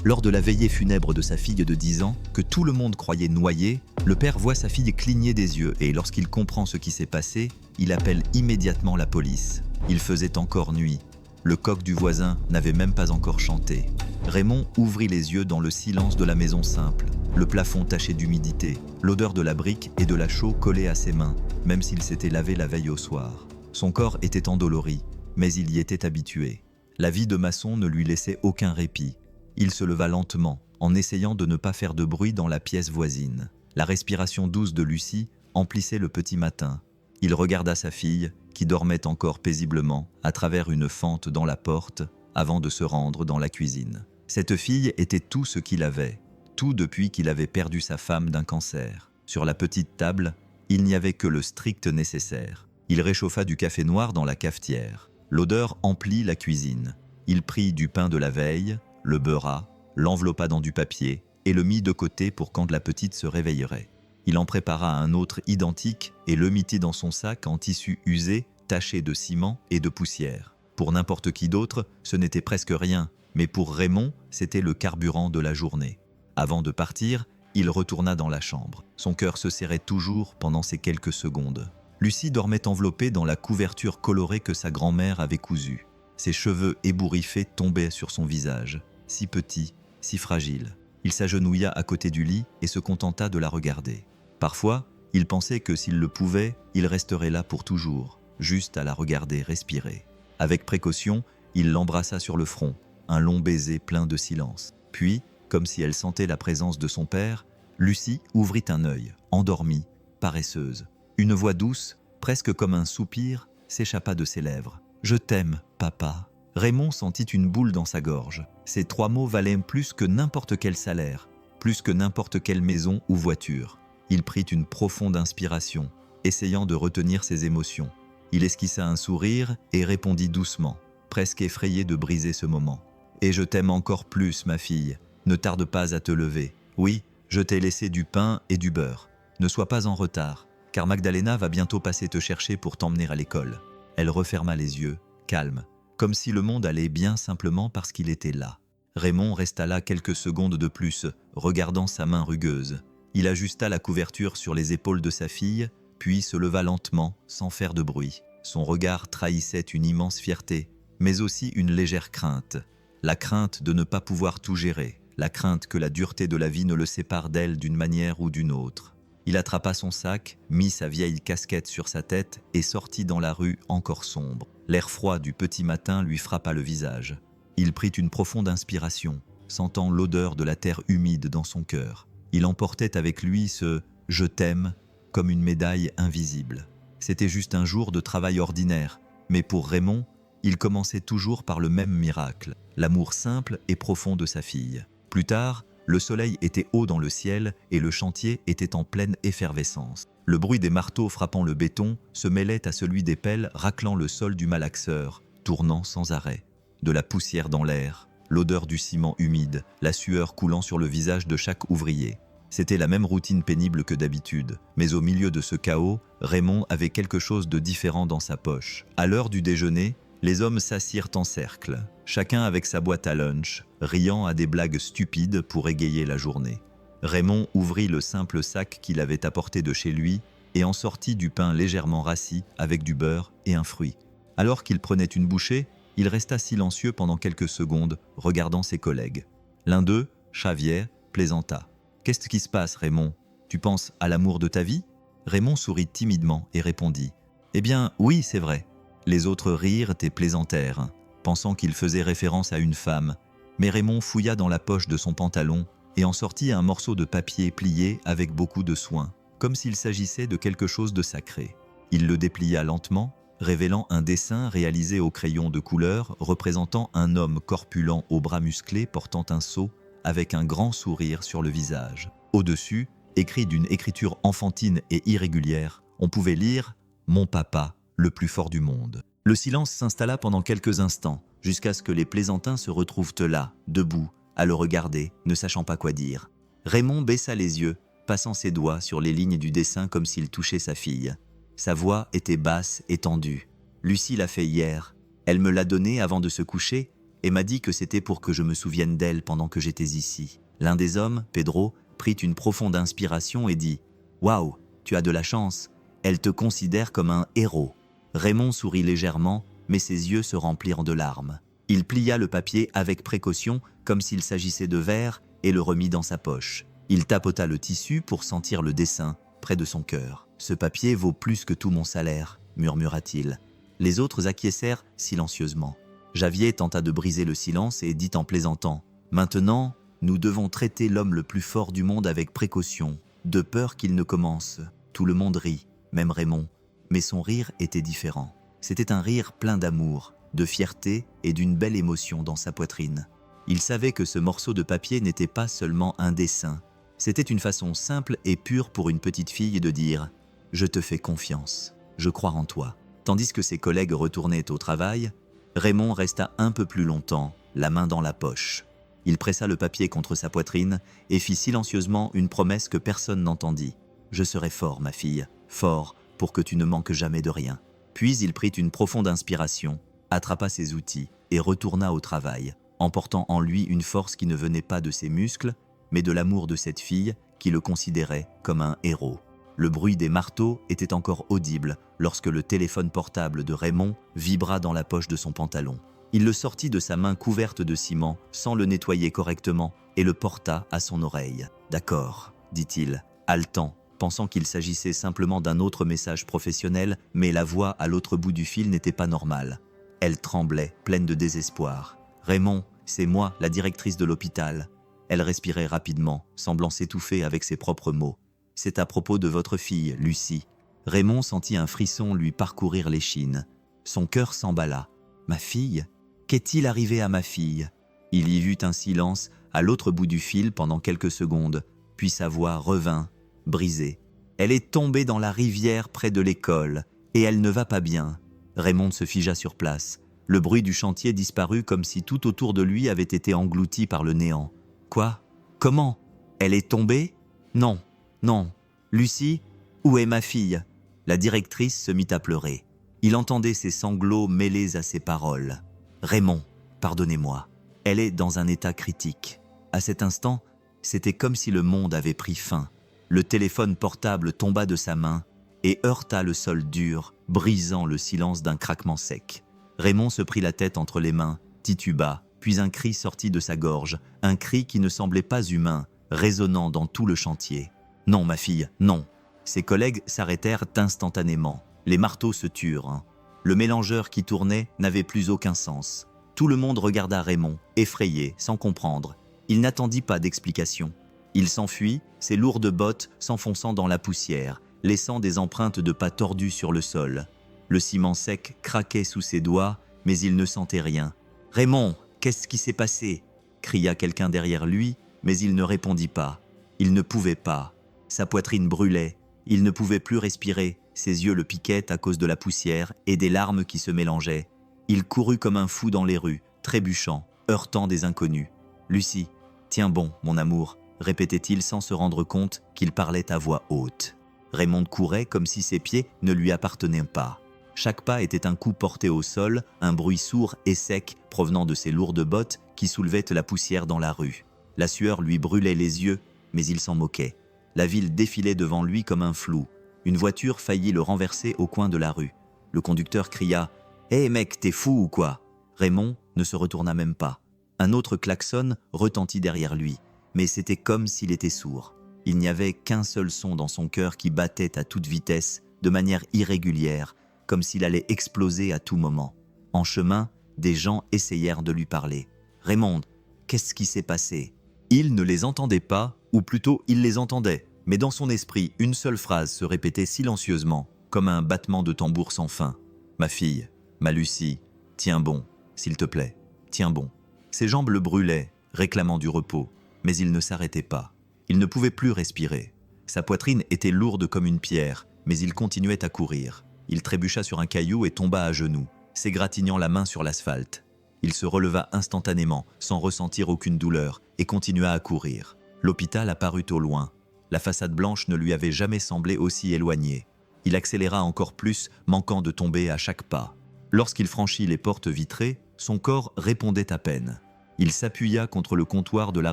Lors de la veillée funèbre de sa fille de 10 ans, que tout le monde croyait noyée, le père voit sa fille cligner des yeux et lorsqu'il comprend ce qui s'est passé, il appelle immédiatement la police. Il faisait encore nuit. Le coq du voisin n'avait même pas encore chanté. Raymond ouvrit les yeux dans le silence de la maison simple, le plafond taché d'humidité, l'odeur de la brique et de la chaux collée à ses mains, même s'il s'était lavé la veille au soir. Son corps était endolori, mais il y était habitué. La vie de maçon ne lui laissait aucun répit. Il se leva lentement, en essayant de ne pas faire de bruit dans la pièce voisine. La respiration douce de Lucie emplissait le petit matin. Il regarda sa fille, qui dormait encore paisiblement, à travers une fente dans la porte, avant de se rendre dans la cuisine. Cette fille était tout ce qu'il avait, tout depuis qu'il avait perdu sa femme d'un cancer. Sur la petite table, il n'y avait que le strict nécessaire. Il réchauffa du café noir dans la cafetière. L'odeur emplit la cuisine. Il prit du pain de la veille, le beurra, l'enveloppa dans du papier et le mit de côté pour quand la petite se réveillerait. Il en prépara un autre identique et le mit dans son sac en tissu usé, taché de ciment et de poussière. Pour n'importe qui d'autre, ce n'était presque rien, mais pour Raymond, c'était le carburant de la journée. Avant de partir, il retourna dans la chambre. Son cœur se serrait toujours pendant ces quelques secondes. Lucie dormait enveloppée dans la couverture colorée que sa grand-mère avait cousue. Ses cheveux ébouriffés tombaient sur son visage. Si petit, si fragile. Il s'agenouilla à côté du lit et se contenta de la regarder. Parfois, il pensait que s'il le pouvait, il resterait là pour toujours, juste à la regarder respirer. Avec précaution, il l'embrassa sur le front, un long baiser plein de silence. Puis, comme si elle sentait la présence de son père, Lucie ouvrit un œil, endormie, paresseuse. Une voix douce, presque comme un soupir, s'échappa de ses lèvres. « Je t'aime, papa ». Raymond sentit une boule dans sa gorge. Ces 3 mots valaient plus que n'importe quel salaire, plus que n'importe quelle maison ou voiture. Il prit une profonde inspiration, essayant de retenir ses émotions. Il esquissa un sourire et répondit doucement, presque effrayé de briser ce moment. « Et je t'aime encore plus, ma fille. Ne tarde pas à te lever. Oui, je t'ai laissé du pain et du beurre. Ne sois pas en retard, car Magdalena va bientôt passer te chercher pour t'emmener à l'école. » Elle referma les yeux, calme, comme si le monde allait bien simplement parce qu'il était là. Raymond resta là quelques secondes de plus, regardant sa main rugueuse. Il ajusta la couverture sur les épaules de sa fille, puis se leva lentement, sans faire de bruit. Son regard trahissait une immense fierté, mais aussi une légère crainte. La crainte de ne pas pouvoir tout gérer, la crainte que la dureté de la vie ne le sépare d'elle d'une manière ou d'une autre. Il attrapa son sac, mit sa vieille casquette sur sa tête et sortit dans la rue encore sombre. L'air froid du petit matin lui frappa le visage. Il prit une profonde inspiration, sentant l'odeur de la terre humide dans son cœur. Il emportait avec lui ce « je t'aime » comme une médaille invisible. C'était juste un jour de travail ordinaire, mais pour Raymond, il commençait toujours par le même miracle, l'amour simple et profond de sa fille. Plus tard, le soleil était haut dans le ciel et le chantier était en pleine effervescence. Le bruit des marteaux frappant le béton se mêlait à celui des pelles raclant le sol du malaxeur, tournant sans arrêt. De la poussière dans l'air, l'odeur du ciment humide, la sueur coulant sur le visage de chaque ouvrier. C'était la même routine pénible que d'habitude, mais au milieu de ce chaos, Raymond avait quelque chose de différent dans sa poche. À l'heure du déjeuner, les hommes s'assirent en cercle, chacun avec sa boîte à lunch, riant à des blagues stupides pour égayer la journée. Raymond ouvrit le simple sac qu'il avait apporté de chez lui et en sortit du pain légèrement rassis avec du beurre et un fruit. Alors qu'il prenait une bouchée, il resta silencieux pendant quelques secondes, regardant ses collègues. L'un d'eux, Xavier, plaisanta. « Qu'est-ce qui se passe, Raymond? Tu penses à l'amour de ta vie ?» Raymond sourit timidement et répondit. « Eh bien, oui, c'est vrai. » Les autres rirent et plaisantèrent, pensant qu'il faisait référence à une femme. Mais Raymond fouilla dans la poche de son pantalon et en sortit un morceau de papier plié avec beaucoup de soin, comme s'il s'agissait de quelque chose de sacré. Il le déplia lentement, révélant un dessin réalisé au crayon de couleur représentant un homme corpulent aux bras musclés portant un seau avec un grand sourire sur le visage. Au-dessus, écrit d'une écriture enfantine et irrégulière, on pouvait lire « Mon papa ». Le plus fort du monde. Le silence s'installa pendant quelques instants, jusqu'à ce que les plaisantins se retrouvent là, debout, à le regarder, ne sachant pas quoi dire. Raymond baissa les yeux, passant ses doigts sur les lignes du dessin comme s'il touchait sa fille. Sa voix était basse et tendue. « Lucie l'a fait hier. Elle me l'a donné avant de se coucher, et m'a dit que c'était pour que je me souvienne d'elle pendant que j'étais ici. L'un des hommes, Pedro, prit une profonde inspiration et dit « Waouh, tu as de la chance, elle te considère comme un héros. » Raymond sourit légèrement, mais ses yeux se remplirent de larmes. Il plia le papier avec précaution, comme s'il s'agissait de verre, et le remit dans sa poche. Il tapota le tissu pour sentir le dessin près de son cœur. « Ce papier vaut plus que tout mon salaire, » murmura-t-il. Les autres acquiescèrent silencieusement. Javier tenta de briser le silence et dit en plaisantant « Maintenant, nous devons traiter l'homme le plus fort du monde avec précaution, de peur qu'il ne commence. » Tout le monde rit, même Raymond, mais son rire était différent. C'était un rire plein d'amour, de fierté et d'une belle émotion dans sa poitrine. Il savait que ce morceau de papier n'était pas seulement un dessin. C'était une façon simple et pure pour une petite fille de dire « Je te fais confiance, je crois en toi ». Tandis que ses collègues retournaient au travail, Raymond resta un peu plus longtemps, la main dans la poche. Il pressa le papier contre sa poitrine et fit silencieusement une promesse que personne n'entendit. « Je serai fort, ma fille, fort pour que tu ne manques jamais de rien. » Puis il prit une profonde inspiration, attrapa ses outils et retourna au travail, emportant en lui une force qui ne venait pas de ses muscles, mais de l'amour de cette fille qui le considérait comme un héros. Le bruit des marteaux était encore audible lorsque le téléphone portable de Raymond vibra dans la poche de son pantalon. Il le sortit de sa main couverte de ciment sans le nettoyer correctement et le porta à son oreille. « D'accord, » dit-il, haletant, pensant qu'il s'agissait simplement d'un autre message professionnel, mais la voix à l'autre bout du fil n'était pas normale. Elle tremblait, pleine de désespoir. « Raymond, c'est moi, la directrice de l'hôpital. » Elle respirait rapidement, semblant s'étouffer avec ses propres mots. « C'est à propos de votre fille, Lucie. » Raymond sentit un frisson lui parcourir l'échine. Son cœur s'emballa. « Ma fille ? Qu'est-il arrivé à ma fille ?» Il y eut un silence à l'autre bout du fil pendant quelques secondes, puis sa voix revint, brisée. « Elle est tombée dans la rivière près de l'école, et elle ne va pas bien. » Raymond se figea sur place. Le bruit du chantier disparut comme si tout autour de lui avait été englouti par le néant. « Quoi ? Comment ? Elle est tombée ? Non, non. Lucie, où est ma fille ?» La directrice se mit à pleurer. Il entendait ses sanglots mêlés à ses paroles. « Raymond, pardonnez-moi. Elle est dans un état critique. » À cet instant, c'était comme si le monde avait pris fin. Le téléphone portable tomba de sa main et heurta le sol dur, brisant le silence d'un craquement sec. Raymond se prit la tête entre les mains, tituba, puis un cri sortit de sa gorge, un cri qui ne semblait pas humain, résonnant dans tout le chantier. « Non, ma fille, non !» Ses collègues s'arrêtèrent instantanément. Les marteaux se turent. Le mélangeur qui tournait n'avait plus aucun sens. Tout le monde regarda Raymond, effrayé, sans comprendre. Il n'attendit pas d'explication. Il s'enfuit, ses lourdes bottes s'enfonçant dans la poussière, laissant des empreintes de pas tordus sur le sol. Le ciment sec craquait sous ses doigts, mais il ne sentait rien. « Raymond, qu'est-ce qui s'est passé ?» cria quelqu'un derrière lui, mais il ne répondit pas. Il ne pouvait pas. Sa poitrine brûlait. Il ne pouvait plus respirer. Ses yeux le piquaient à cause de la poussière et des larmes qui se mélangeaient. Il courut comme un fou dans les rues, trébuchant, heurtant des inconnus. « Lucie, tiens bon, mon amour », répétait-il sans se rendre compte qu'il parlait à voix haute. Raymond courait comme si ses pieds ne lui appartenaient pas. Chaque pas était un coup porté au sol, un bruit sourd et sec provenant de ses lourdes bottes qui soulevaient la poussière dans la rue. La sueur lui brûlait les yeux, mais il s'en moquait. La ville défilait devant lui comme un flou. Une voiture faillit le renverser au coin de la rue. Le conducteur cria « Hé mec, t'es fou ou quoi ?» Raymond ne se retourna même pas. Un autre klaxon retentit derrière lui, mais c'était comme s'il était sourd. Il n'y avait qu'un seul son dans son cœur qui battait à toute vitesse, de manière irrégulière, comme s'il allait exploser à tout moment. En chemin, des gens essayèrent de lui parler. « Raymond, qu'est-ce qui s'est passé ?» Il ne les entendait pas, ou plutôt il les entendait, mais dans son esprit, une seule phrase se répétait silencieusement, comme un battement de tambour sans fin. « Ma fille, ma Lucie, tiens bon, s'il te plaît, tiens bon. » Ses jambes le brûlaient, réclamant du repos, mais il ne s'arrêtait pas. Il ne pouvait plus respirer. Sa poitrine était lourde comme une pierre, mais il continuait à courir. Il trébucha sur un caillou et tomba à genoux, s'égratignant la main sur l'asphalte. Il se releva instantanément, sans ressentir aucune douleur, et continua à courir. L'hôpital apparut au loin. La façade blanche ne lui avait jamais semblé aussi éloignée. Il accéléra encore plus, manquant de tomber à chaque pas. Lorsqu'il franchit les portes vitrées, Son corps répondait à peine. Il s'appuya contre le comptoir de la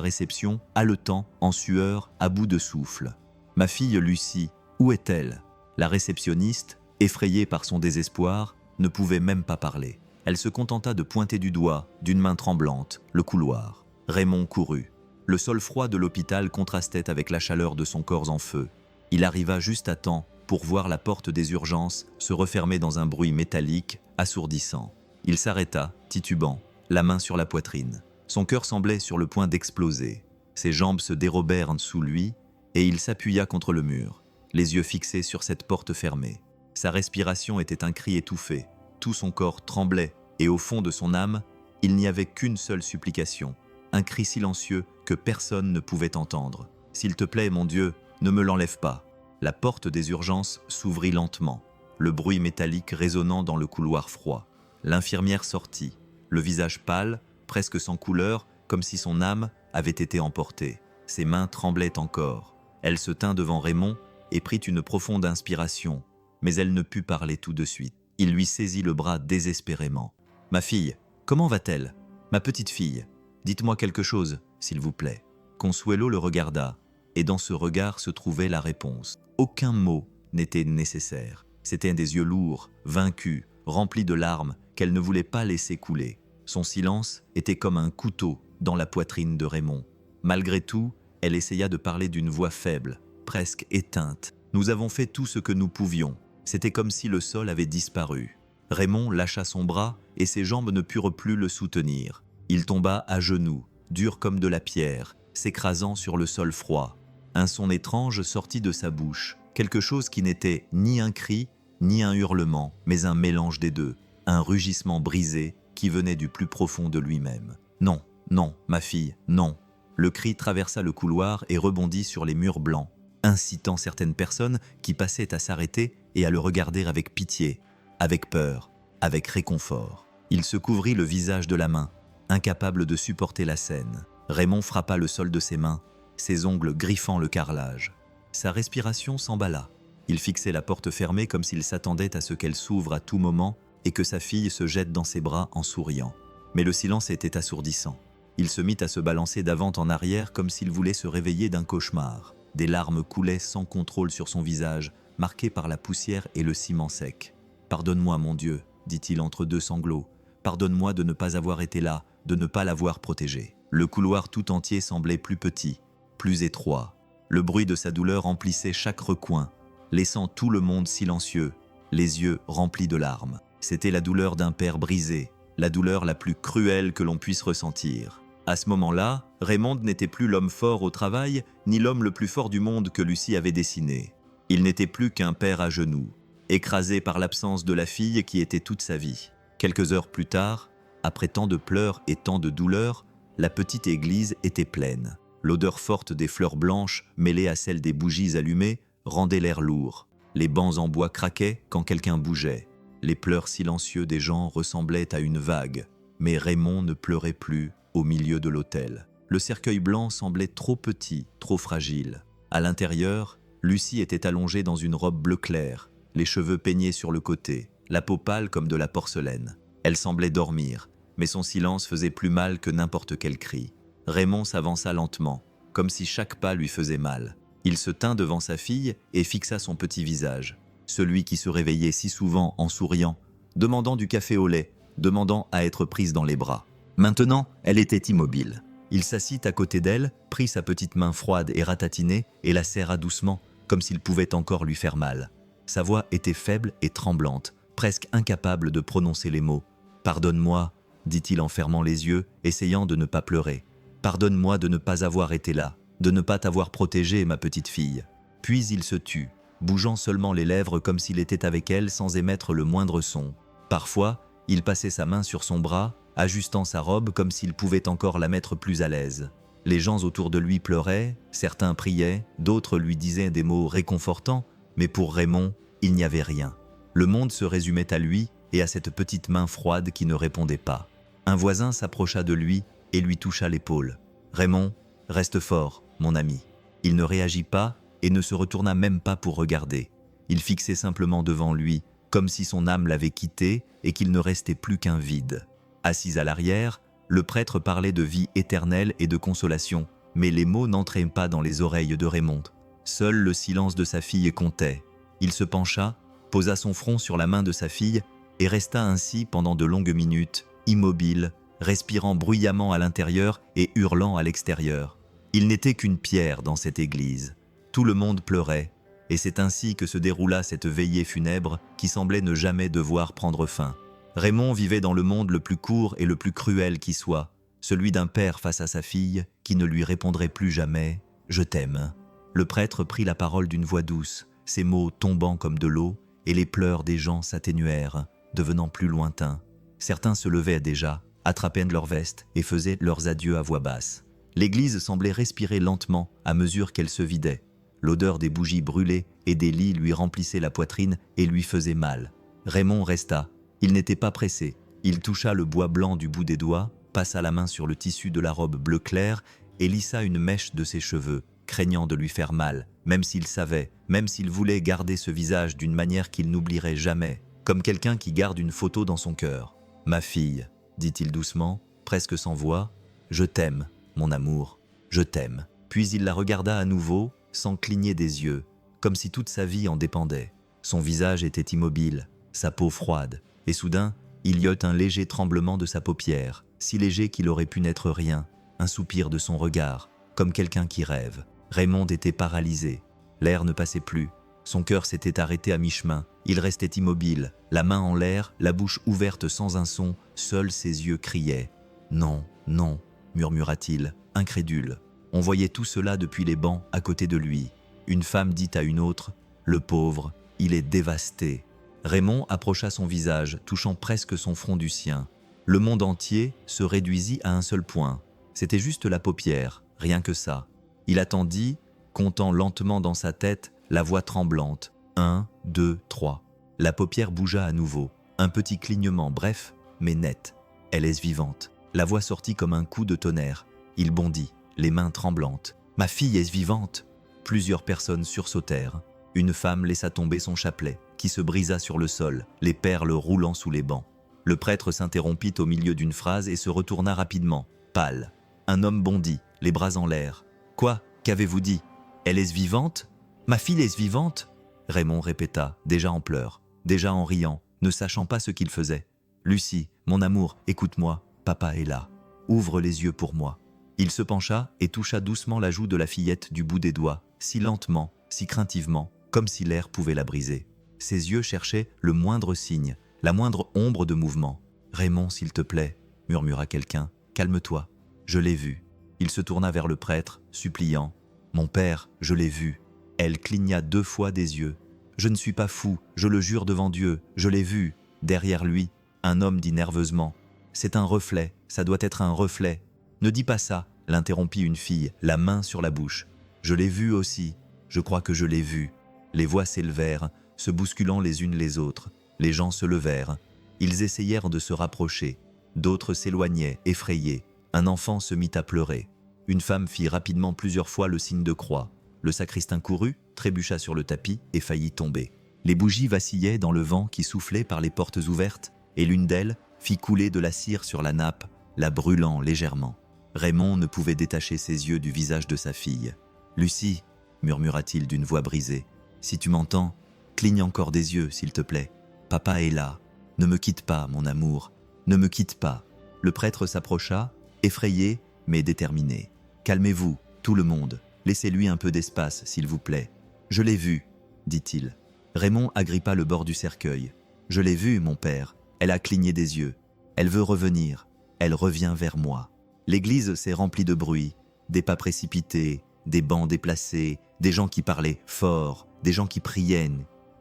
réception, haletant, en sueur, à bout de souffle. « Ma fille Lucie, où est-elle » La réceptionniste, effrayée par son désespoir, ne pouvait même pas parler. Elle se contenta de pointer du doigt, d'une main tremblante, le couloir. Raymond courut. Le sol froid de l'hôpital contrastait avec la chaleur de son corps en feu. Il arriva juste à temps pour voir la porte des urgences se refermer dans un bruit métallique, assourdissant. Il s'arrêta, titubant, la main sur la poitrine. Son cœur semblait sur le point d'exploser. Ses jambes se dérobèrent sous lui et il s'appuya contre le mur, les yeux fixés sur cette porte fermée. Sa respiration était un cri étouffé. Tout son corps tremblait et au fond de son âme, il n'y avait qu'une seule supplication, un cri silencieux que personne ne pouvait entendre. « S'il te plaît, mon Dieu, ne me l'enlève pas !» La porte des urgences s'ouvrit lentement, le bruit métallique résonnant dans le couloir froid. L'infirmière sortit, le visage pâle, presque sans couleur, comme si son âme avait été emportée. Ses mains tremblaient encore. Elle se tint devant Raymond et prit une profonde inspiration, mais elle ne put parler tout de suite. Il lui saisit le bras désespérément. « Ma fille, comment va-t-elle ? Ma petite fille, dites-moi quelque chose, s'il vous plaît. » Consuelo le regarda, et dans ce regard se trouvait la réponse. Aucun mot n'était nécessaire. C'étaient des yeux lourds, vaincus, remplis de larmes qu'elle ne voulait pas laisser couler. Son silence était comme un couteau dans la poitrine de Raymond. Malgré tout, elle essaya de parler d'une voix faible, presque éteinte. « Nous avons fait tout ce que nous pouvions. » C'était comme si le sol avait disparu. Raymond lâcha son bras et ses jambes ne purent plus le soutenir. Il tomba à genoux, dur comme de la pierre, s'écrasant sur le sol froid. Un son étrange sortit de sa bouche, quelque chose qui n'était ni un cri, ni un hurlement, mais un mélange des deux, un rugissement brisé qui venait du plus profond de lui-même. « Non, non, ma fille, non !» Le cri traversa le couloir et rebondit sur les murs blancs, incitant certaines personnes qui passaient à s'arrêter et à le regarder avec pitié, avec peur, avec réconfort. Il se couvrit le visage de la main, incapable de supporter la scène. Raymond frappa le sol de ses mains, ses ongles griffant le carrelage. Sa respiration s'emballa. Il fixait la porte fermée comme s'il s'attendait à ce qu'elle s'ouvre à tout moment et que sa fille se jette dans ses bras en souriant. Mais le silence était assourdissant. Il se mit à se balancer d'avant en arrière comme s'il voulait se réveiller d'un cauchemar. Des larmes coulaient sans contrôle sur son visage, marqué par la poussière et le ciment sec. « Pardonne-moi, mon Dieu, dit-il entre deux sanglots. Pardonne-moi de ne pas avoir été là, de ne pas l'avoir protégé. » Le couloir tout entier semblait plus petit, plus étroit. Le bruit de sa douleur emplissait chaque recoin, laissant tout le monde silencieux, les yeux remplis de larmes. C'était la douleur d'un père brisé, la douleur la plus cruelle que l'on puisse ressentir. À ce moment-là, Raymond n'était plus l'homme fort au travail, ni l'homme le plus fort du monde que Lucie avait dessiné. Il n'était plus qu'un père à genoux, écrasé par l'absence de la fille qui était toute sa vie. Quelques heures plus tard, après tant de pleurs et tant de douleurs, la petite église était pleine. L'odeur forte des fleurs blanches, mêlée à celle des bougies allumées, rendait l'air lourd. Les bancs en bois craquaient quand quelqu'un bougeait. Les pleurs silencieux des gens ressemblaient à une vague. Mais Raymond ne pleurait plus au milieu de l'autel. Le cercueil blanc semblait trop petit, trop fragile. À l'intérieur, Lucie était allongée dans une robe bleu clair, les cheveux peignés sur le côté, la peau pâle comme de la porcelaine. Elle semblait dormir, mais son silence faisait plus mal que n'importe quel cri. Raymond s'avança lentement, comme si chaque pas lui faisait mal. Il se tint devant sa fille et fixa son petit visage, celui qui se réveillait si souvent en souriant, demandant du café au lait, demandant à être prise dans les bras. Maintenant, elle était immobile. Il s'assit à côté d'elle, prit sa petite main froide et ratatinée et la serra doucement, comme s'il pouvait encore lui faire mal. Sa voix était faible et tremblante, presque incapable de prononcer les mots. « Pardonne-moi », dit-il en fermant les yeux, essayant de ne pas pleurer. « Pardonne-moi de ne pas avoir été là, de ne pas t'avoir protégée, ma petite fille. » Puis il se tut, bougeant seulement les lèvres comme s'il était avec elle sans émettre le moindre son. Parfois, il passait sa main sur son bras, ajustant sa robe comme s'il pouvait encore la mettre plus à l'aise. Les gens autour de lui pleuraient, certains priaient, d'autres lui disaient des mots réconfortants, mais pour Raymond, il n'y avait rien. Le monde se résumait à lui et à cette petite main froide qui ne répondait pas. Un voisin s'approcha de lui et lui toucha l'épaule. « Raymond, reste fort, mon ami. » Il ne réagit pas et ne se retourna même pas pour regarder. Il fixait simplement devant lui, comme si son âme l'avait quitté et qu'il ne restait plus qu'un vide. Assis à l'arrière, le prêtre parlait de vie éternelle et de consolation, mais les mots n'entraient pas dans les oreilles de Raymond. Seul le silence de sa fille comptait. Il se pencha, posa son front sur la main de sa fille et resta ainsi pendant de longues minutes, immobile, respirant bruyamment à l'intérieur et hurlant à l'extérieur. Il n'était qu'une pierre dans cette église. Tout le monde pleurait, et c'est ainsi que se déroula cette veillée funèbre qui semblait ne jamais devoir prendre fin. Raymond vivait dans le monde le plus court et le plus cruel qui soit, celui d'un père face à sa fille qui ne lui répondrait plus jamais « Je t'aime ». Le prêtre prit la parole d'une voix douce, ses mots tombant comme de l'eau, et les pleurs des gens s'atténuèrent, devenant plus lointains. Certains se levaient déjà, attrapaient leurs vestes et faisaient leurs adieux à voix basse. L'église semblait respirer lentement à mesure qu'elle se vidait. L'odeur des bougies brûlées et des lits lui remplissait la poitrine et lui faisait mal. Raymond resta. Il n'était pas pressé. Il toucha le bois blanc du bout des doigts, passa la main sur le tissu de la robe bleu clair et lissa une mèche de ses cheveux, craignant de lui faire mal, même s'il savait, même s'il voulait garder ce visage d'une manière qu'il n'oublierait jamais, comme quelqu'un qui garde une photo dans son cœur. « Ma fille », dit-il doucement, presque sans voix, « je t'aime, mon amour, je t'aime. » Puis il la regarda à nouveau, sans cligner des yeux, comme si toute sa vie en dépendait. Son visage était immobile, sa peau froide, et soudain, il y eut un léger tremblement de sa paupière, si léger qu'il aurait pu n'être rien, un soupir de son regard, comme quelqu'un qui rêve. Raymond était paralysé. L'air ne passait plus. Son cœur s'était arrêté à mi-chemin. Il restait immobile, la main en l'air, la bouche ouverte sans un son, seuls ses yeux criaient. « Non, non », murmura-t-il, incrédule. On voyait tout cela depuis les bancs à côté de lui. Une femme dit à une autre « Le pauvre, il est dévasté ». Raymond approcha son visage, touchant presque son front du sien. Le monde entier se réduisit à un seul point. C'était juste la paupière, rien que ça. Il attendit, comptant lentement dans sa tête, la voix tremblante. 1, 2, 3. La paupière bougea à nouveau. Un petit clignement, bref, mais net. Elle est vivante. La voix sortit comme un coup de tonnerre. Il bondit, les mains tremblantes. « Ma fille est vivante !» Plusieurs personnes sursautèrent. Une femme laissa tomber son chapelet, qui se brisa sur le sol, les perles roulant sous les bancs. Le prêtre s'interrompit au milieu d'une phrase et se retourna rapidement, pâle. Un homme bondit, les bras en l'air. « Quoi ? Qu'avez-vous dit ? Elle est vivante ? Ma fille est vivante ?» Raymond répéta, déjà en pleurs, déjà en riant, ne sachant pas ce qu'il faisait. « Lucie, mon amour, écoute-moi, papa est là. Ouvre les yeux pour moi. » Il se pencha et toucha doucement la joue de la fillette du bout des doigts, si lentement, si craintivement, comme si l'air pouvait la briser. Ses yeux cherchaient le moindre signe, la moindre ombre de mouvement. « Raymond, s'il te plaît, » murmura quelqu'un, « calme-toi. Je l'ai vu. » Il se tourna vers le prêtre, suppliant. « Mon père, je l'ai vu. » Elle cligna 2 fois des yeux. « Je ne suis pas fou, je le jure devant Dieu, je l'ai vu. » Derrière lui, un homme dit nerveusement. « C'est un reflet, ça doit être un reflet. » « Ne dis pas ça, » l'interrompit une fille, la main sur la bouche. « Je l'ai vu aussi, je crois que je l'ai vu. » Les voix s'élevèrent, se bousculant les unes les autres. Les gens se levèrent. Ils essayèrent de se rapprocher. D'autres s'éloignaient, effrayés. Un enfant se mit à pleurer. Une femme fit rapidement plusieurs fois le signe de croix. Le sacristain courut, trébucha sur le tapis et faillit tomber. Les bougies vacillaient dans le vent qui soufflait par les portes ouvertes, et l'une d'elles fit couler de la cire sur la nappe, la brûlant légèrement. Raymond ne pouvait détacher ses yeux du visage de sa fille. « Lucie, » murmura-t-il d'une voix brisée, « si tu m'entends, cligne encore des yeux, s'il te plaît. Papa est là. Ne me quitte pas, mon amour. Ne me quitte pas. » Le prêtre s'approcha, effrayé, mais déterminé. « Calmez-vous, tout le monde. Laissez-lui un peu d'espace, s'il vous plaît. »« Je l'ai vue, » dit-il. Raymond agrippa le bord du cercueil. « Je l'ai vue, mon père. Elle a cligné des yeux. Elle veut revenir. Elle revient vers moi. » L'église s'est remplie de bruit, des pas précipités, des bancs déplacés, des gens qui parlaient fort, des gens qui priaient.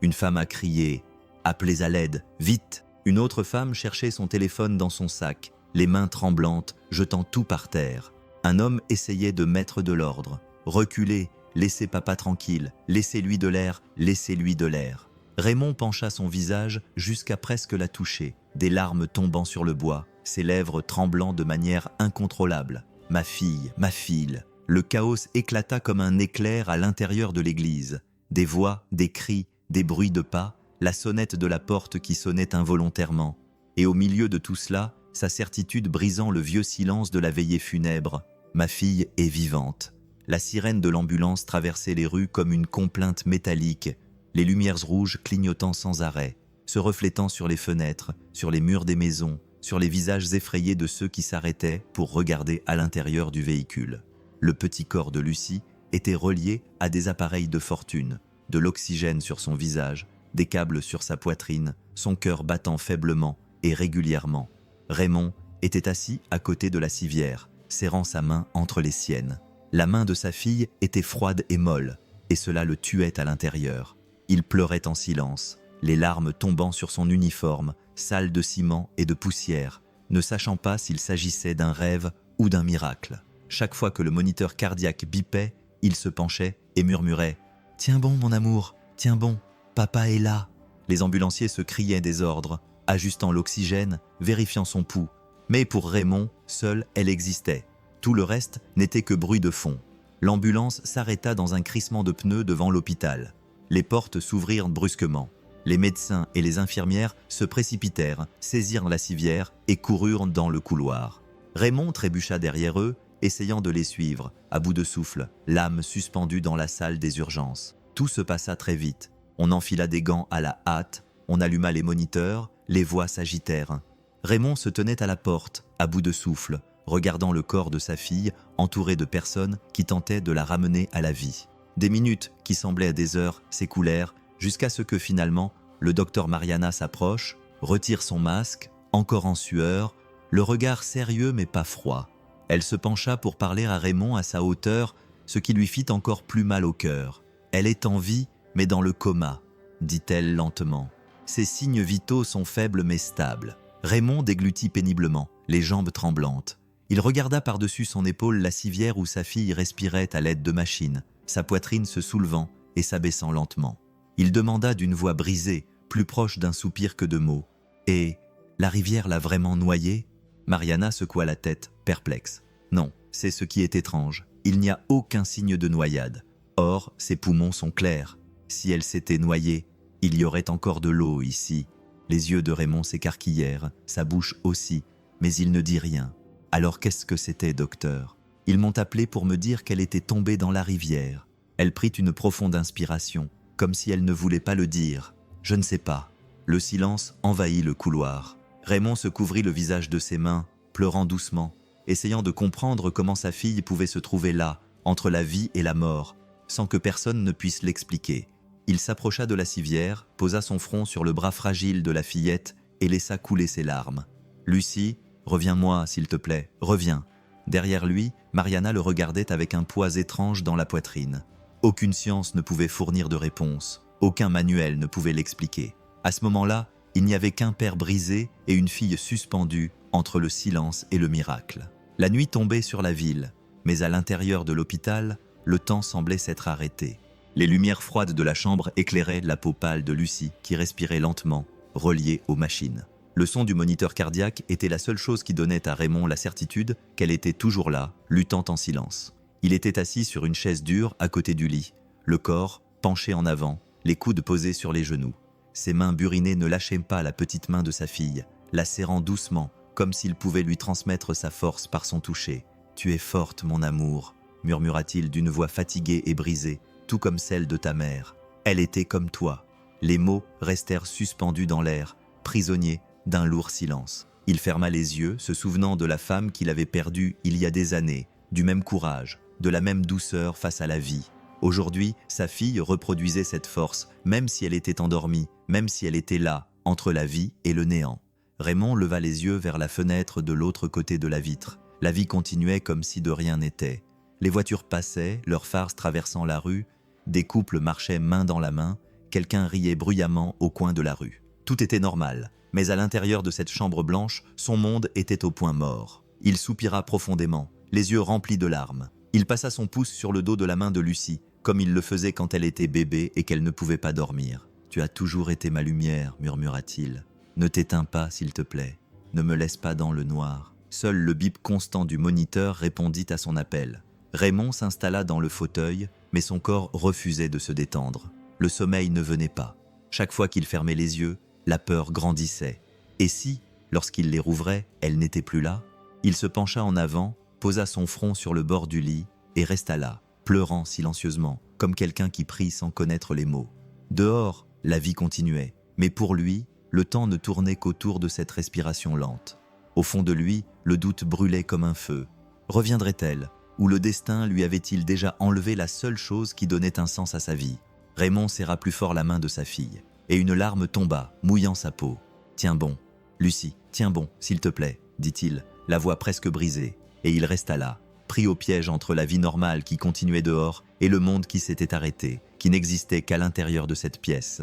Une femme a crié « Appelez à l'aide, vite !» Une autre femme cherchait son téléphone dans son sac, les mains tremblantes, jetant tout par terre. Un homme essayait de mettre de l'ordre. « Reculez, laissez papa tranquille, laissez-lui de l'air, laissez-lui de l'air. » Raymond pencha son visage jusqu'à presque la toucher, des larmes tombant sur le bois, ses lèvres tremblant de manière incontrôlable. « Ma fille, ma fille !» Le chaos éclata comme un éclair à l'intérieur de l'église. Des voix, des cris, des bruits de pas, la sonnette de la porte qui sonnait involontairement. Et au milieu de tout cela, sa certitude brisant le vieux silence de la veillée funèbre. Ma fille est vivante. La sirène de l'ambulance traversait les rues comme une complainte métallique, les lumières rouges clignotant sans arrêt, se reflétant sur les fenêtres, sur les murs des maisons, sur les visages effrayés de ceux qui s'arrêtaient pour regarder à l'intérieur du véhicule. Le petit corps de Lucie était relié à des appareils de fortune, de l'oxygène sur son visage, des câbles sur sa poitrine, son cœur battant faiblement et régulièrement. Raymond était assis à côté de la civière, serrant sa main entre les siennes. La main de sa fille était froide et molle, et cela le tuait à l'intérieur. Il pleurait en silence, les larmes tombant sur son uniforme, sale de ciment et de poussière, ne sachant pas s'il s'agissait d'un rêve ou d'un miracle. Chaque fois que le moniteur cardiaque bipait, il se penchait et murmurait « Tiens bon, mon amour, tiens bon, papa est là !» Les ambulanciers se criaient des ordres, ajustant l'oxygène, vérifiant son pouls. Mais pour Raymond, seule elle existait. Tout le reste n'était que bruit de fond. L'ambulance s'arrêta dans un crissement de pneus devant l'hôpital. Les portes s'ouvrirent brusquement. Les médecins et les infirmières se précipitèrent, saisirent la civière et coururent dans le couloir. Raymond trébucha derrière eux, essayant de les suivre, à bout de souffle, l'âme suspendue dans la salle des urgences. Tout se passa très vite. On enfila des gants à la hâte, on alluma les moniteurs, les voix s'agitèrent. Raymond se tenait à la porte, à bout de souffle, regardant le corps de sa fille, entouré de personnes qui tentaient de la ramener à la vie. Des minutes, qui semblaient des heures, s'écoulèrent, jusqu'à ce que finalement, le docteur Mariana s'approche, retire son masque, encore en sueur, le regard sérieux mais pas froid. Elle se pencha pour parler à Raymond à sa hauteur, ce qui lui fit encore plus mal au cœur. « Elle est en vie, mais dans le coma », dit-elle lentement. Ses signes vitaux sont faibles mais stables. Raymond déglutit péniblement, les jambes tremblantes. Il regarda par-dessus son épaule la civière où sa fille respirait à l'aide de machines, sa poitrine se soulevant et s'abaissant lentement. Il demanda d'une voix brisée, plus proche d'un soupir que de mots. « Et la rivière l'a vraiment noyée ?» Mariana secoua la tête, perplexe. « Non, c'est ce qui est étrange. Il n'y a aucun signe de noyade. Or, ses poumons sont clairs. Si elle s'était noyée, il y aurait encore de l'eau ici. » Les yeux de Raymond s'écarquillèrent, sa bouche aussi, mais il ne dit rien. « Alors qu'est-ce que c'était, docteur ? Ils m'ont appelé pour me dire qu'elle était tombée dans la rivière. » Elle prit une profonde inspiration, comme si elle ne voulait pas le dire. « Je ne sais pas. » Le silence envahit le couloir. Raymond se couvrit le visage de ses mains, pleurant doucement, essayant de comprendre comment sa fille pouvait se trouver là, entre la vie et la mort, sans que personne ne puisse l'expliquer. Il s'approcha de la civière, posa son front sur le bras fragile de la fillette et laissa couler ses larmes. « Lucie, reviens-moi, s'il te plaît, reviens. » Derrière lui, Mariana le regardait avec un poids étrange dans la poitrine. Aucune science ne pouvait fournir de réponse, aucun manuel ne pouvait l'expliquer. À ce moment-là, il n'y avait qu'un père brisé et une fille suspendue entre le silence et le miracle. La nuit tombait sur la ville, mais à l'intérieur de l'hôpital, le temps semblait s'être arrêté. Les lumières froides de la chambre éclairaient la peau pâle de Lucie qui respirait lentement, reliée aux machines. Le son du moniteur cardiaque était la seule chose qui donnait à Raymond la certitude qu'elle était toujours là, luttant en silence. Il était assis sur une chaise dure à côté du lit, le corps penché en avant, les coudes posés sur les genoux. Ses mains burinées ne lâchaient pas la petite main de sa fille, la serrant doucement, comme s'il pouvait lui transmettre sa force par son toucher. « Tu es forte, mon amour », murmura-t-il d'une voix fatiguée et brisée, tout comme celle de ta mère. Elle était comme toi. Les mots restèrent suspendus dans l'air, prisonniers d'un lourd silence. Il ferma les yeux, se souvenant de la femme qu'il avait perdue il y a des années, du même courage, de la même douceur face à la vie. Aujourd'hui, sa fille reproduisait cette force, même si elle était endormie, même si elle était là, entre la vie et le néant. Raymond leva les yeux vers la fenêtre de l'autre côté de la vitre. La vie continuait comme si de rien n'était. Les voitures passaient, leurs phares traversant la rue, des couples marchaient main dans la main, quelqu'un riait bruyamment au coin de la rue. Tout était normal, mais à l'intérieur de cette chambre blanche, son monde était au point mort. Il soupira profondément, les yeux remplis de larmes. Il passa son pouce sur le dos de la main de Lucie, comme il le faisait quand elle était bébé et qu'elle ne pouvait pas dormir. « Tu as toujours été ma lumière, » murmura-t-il. « Ne t'éteins pas, s'il te plaît. Ne me laisse pas dans le noir. » Seul le bip constant du moniteur répondit à son appel. Raymond s'installa dans le fauteuil, mais son corps refusait de se détendre. Le sommeil ne venait pas. Chaque fois qu'il fermait les yeux, la peur grandissait. Et si Lorsqu'il les rouvrait, elle n'était plus là. Il se pencha en avant, posa son front sur le bord du lit et resta là, pleurant silencieusement, comme quelqu'un qui prie sans connaître les mots. Dehors, la vie continuait, mais pour lui, le temps ne tournait qu'autour de cette respiration lente. Au fond de lui, le doute brûlait comme un feu. Reviendrait-elle? Ou le destin lui avait-il déjà enlevé la seule chose qui donnait un sens à sa vie? Raymond serra plus fort la main de sa fille, et une larme tomba, mouillant sa peau. « Tiens bon, Lucie, tiens bon, s'il te plaît, » dit-il, la voix presque brisée, et il resta là, pris au piège entre la vie normale qui continuait dehors et le monde qui s'était arrêté, qui n'existait qu'à l'intérieur de cette pièce.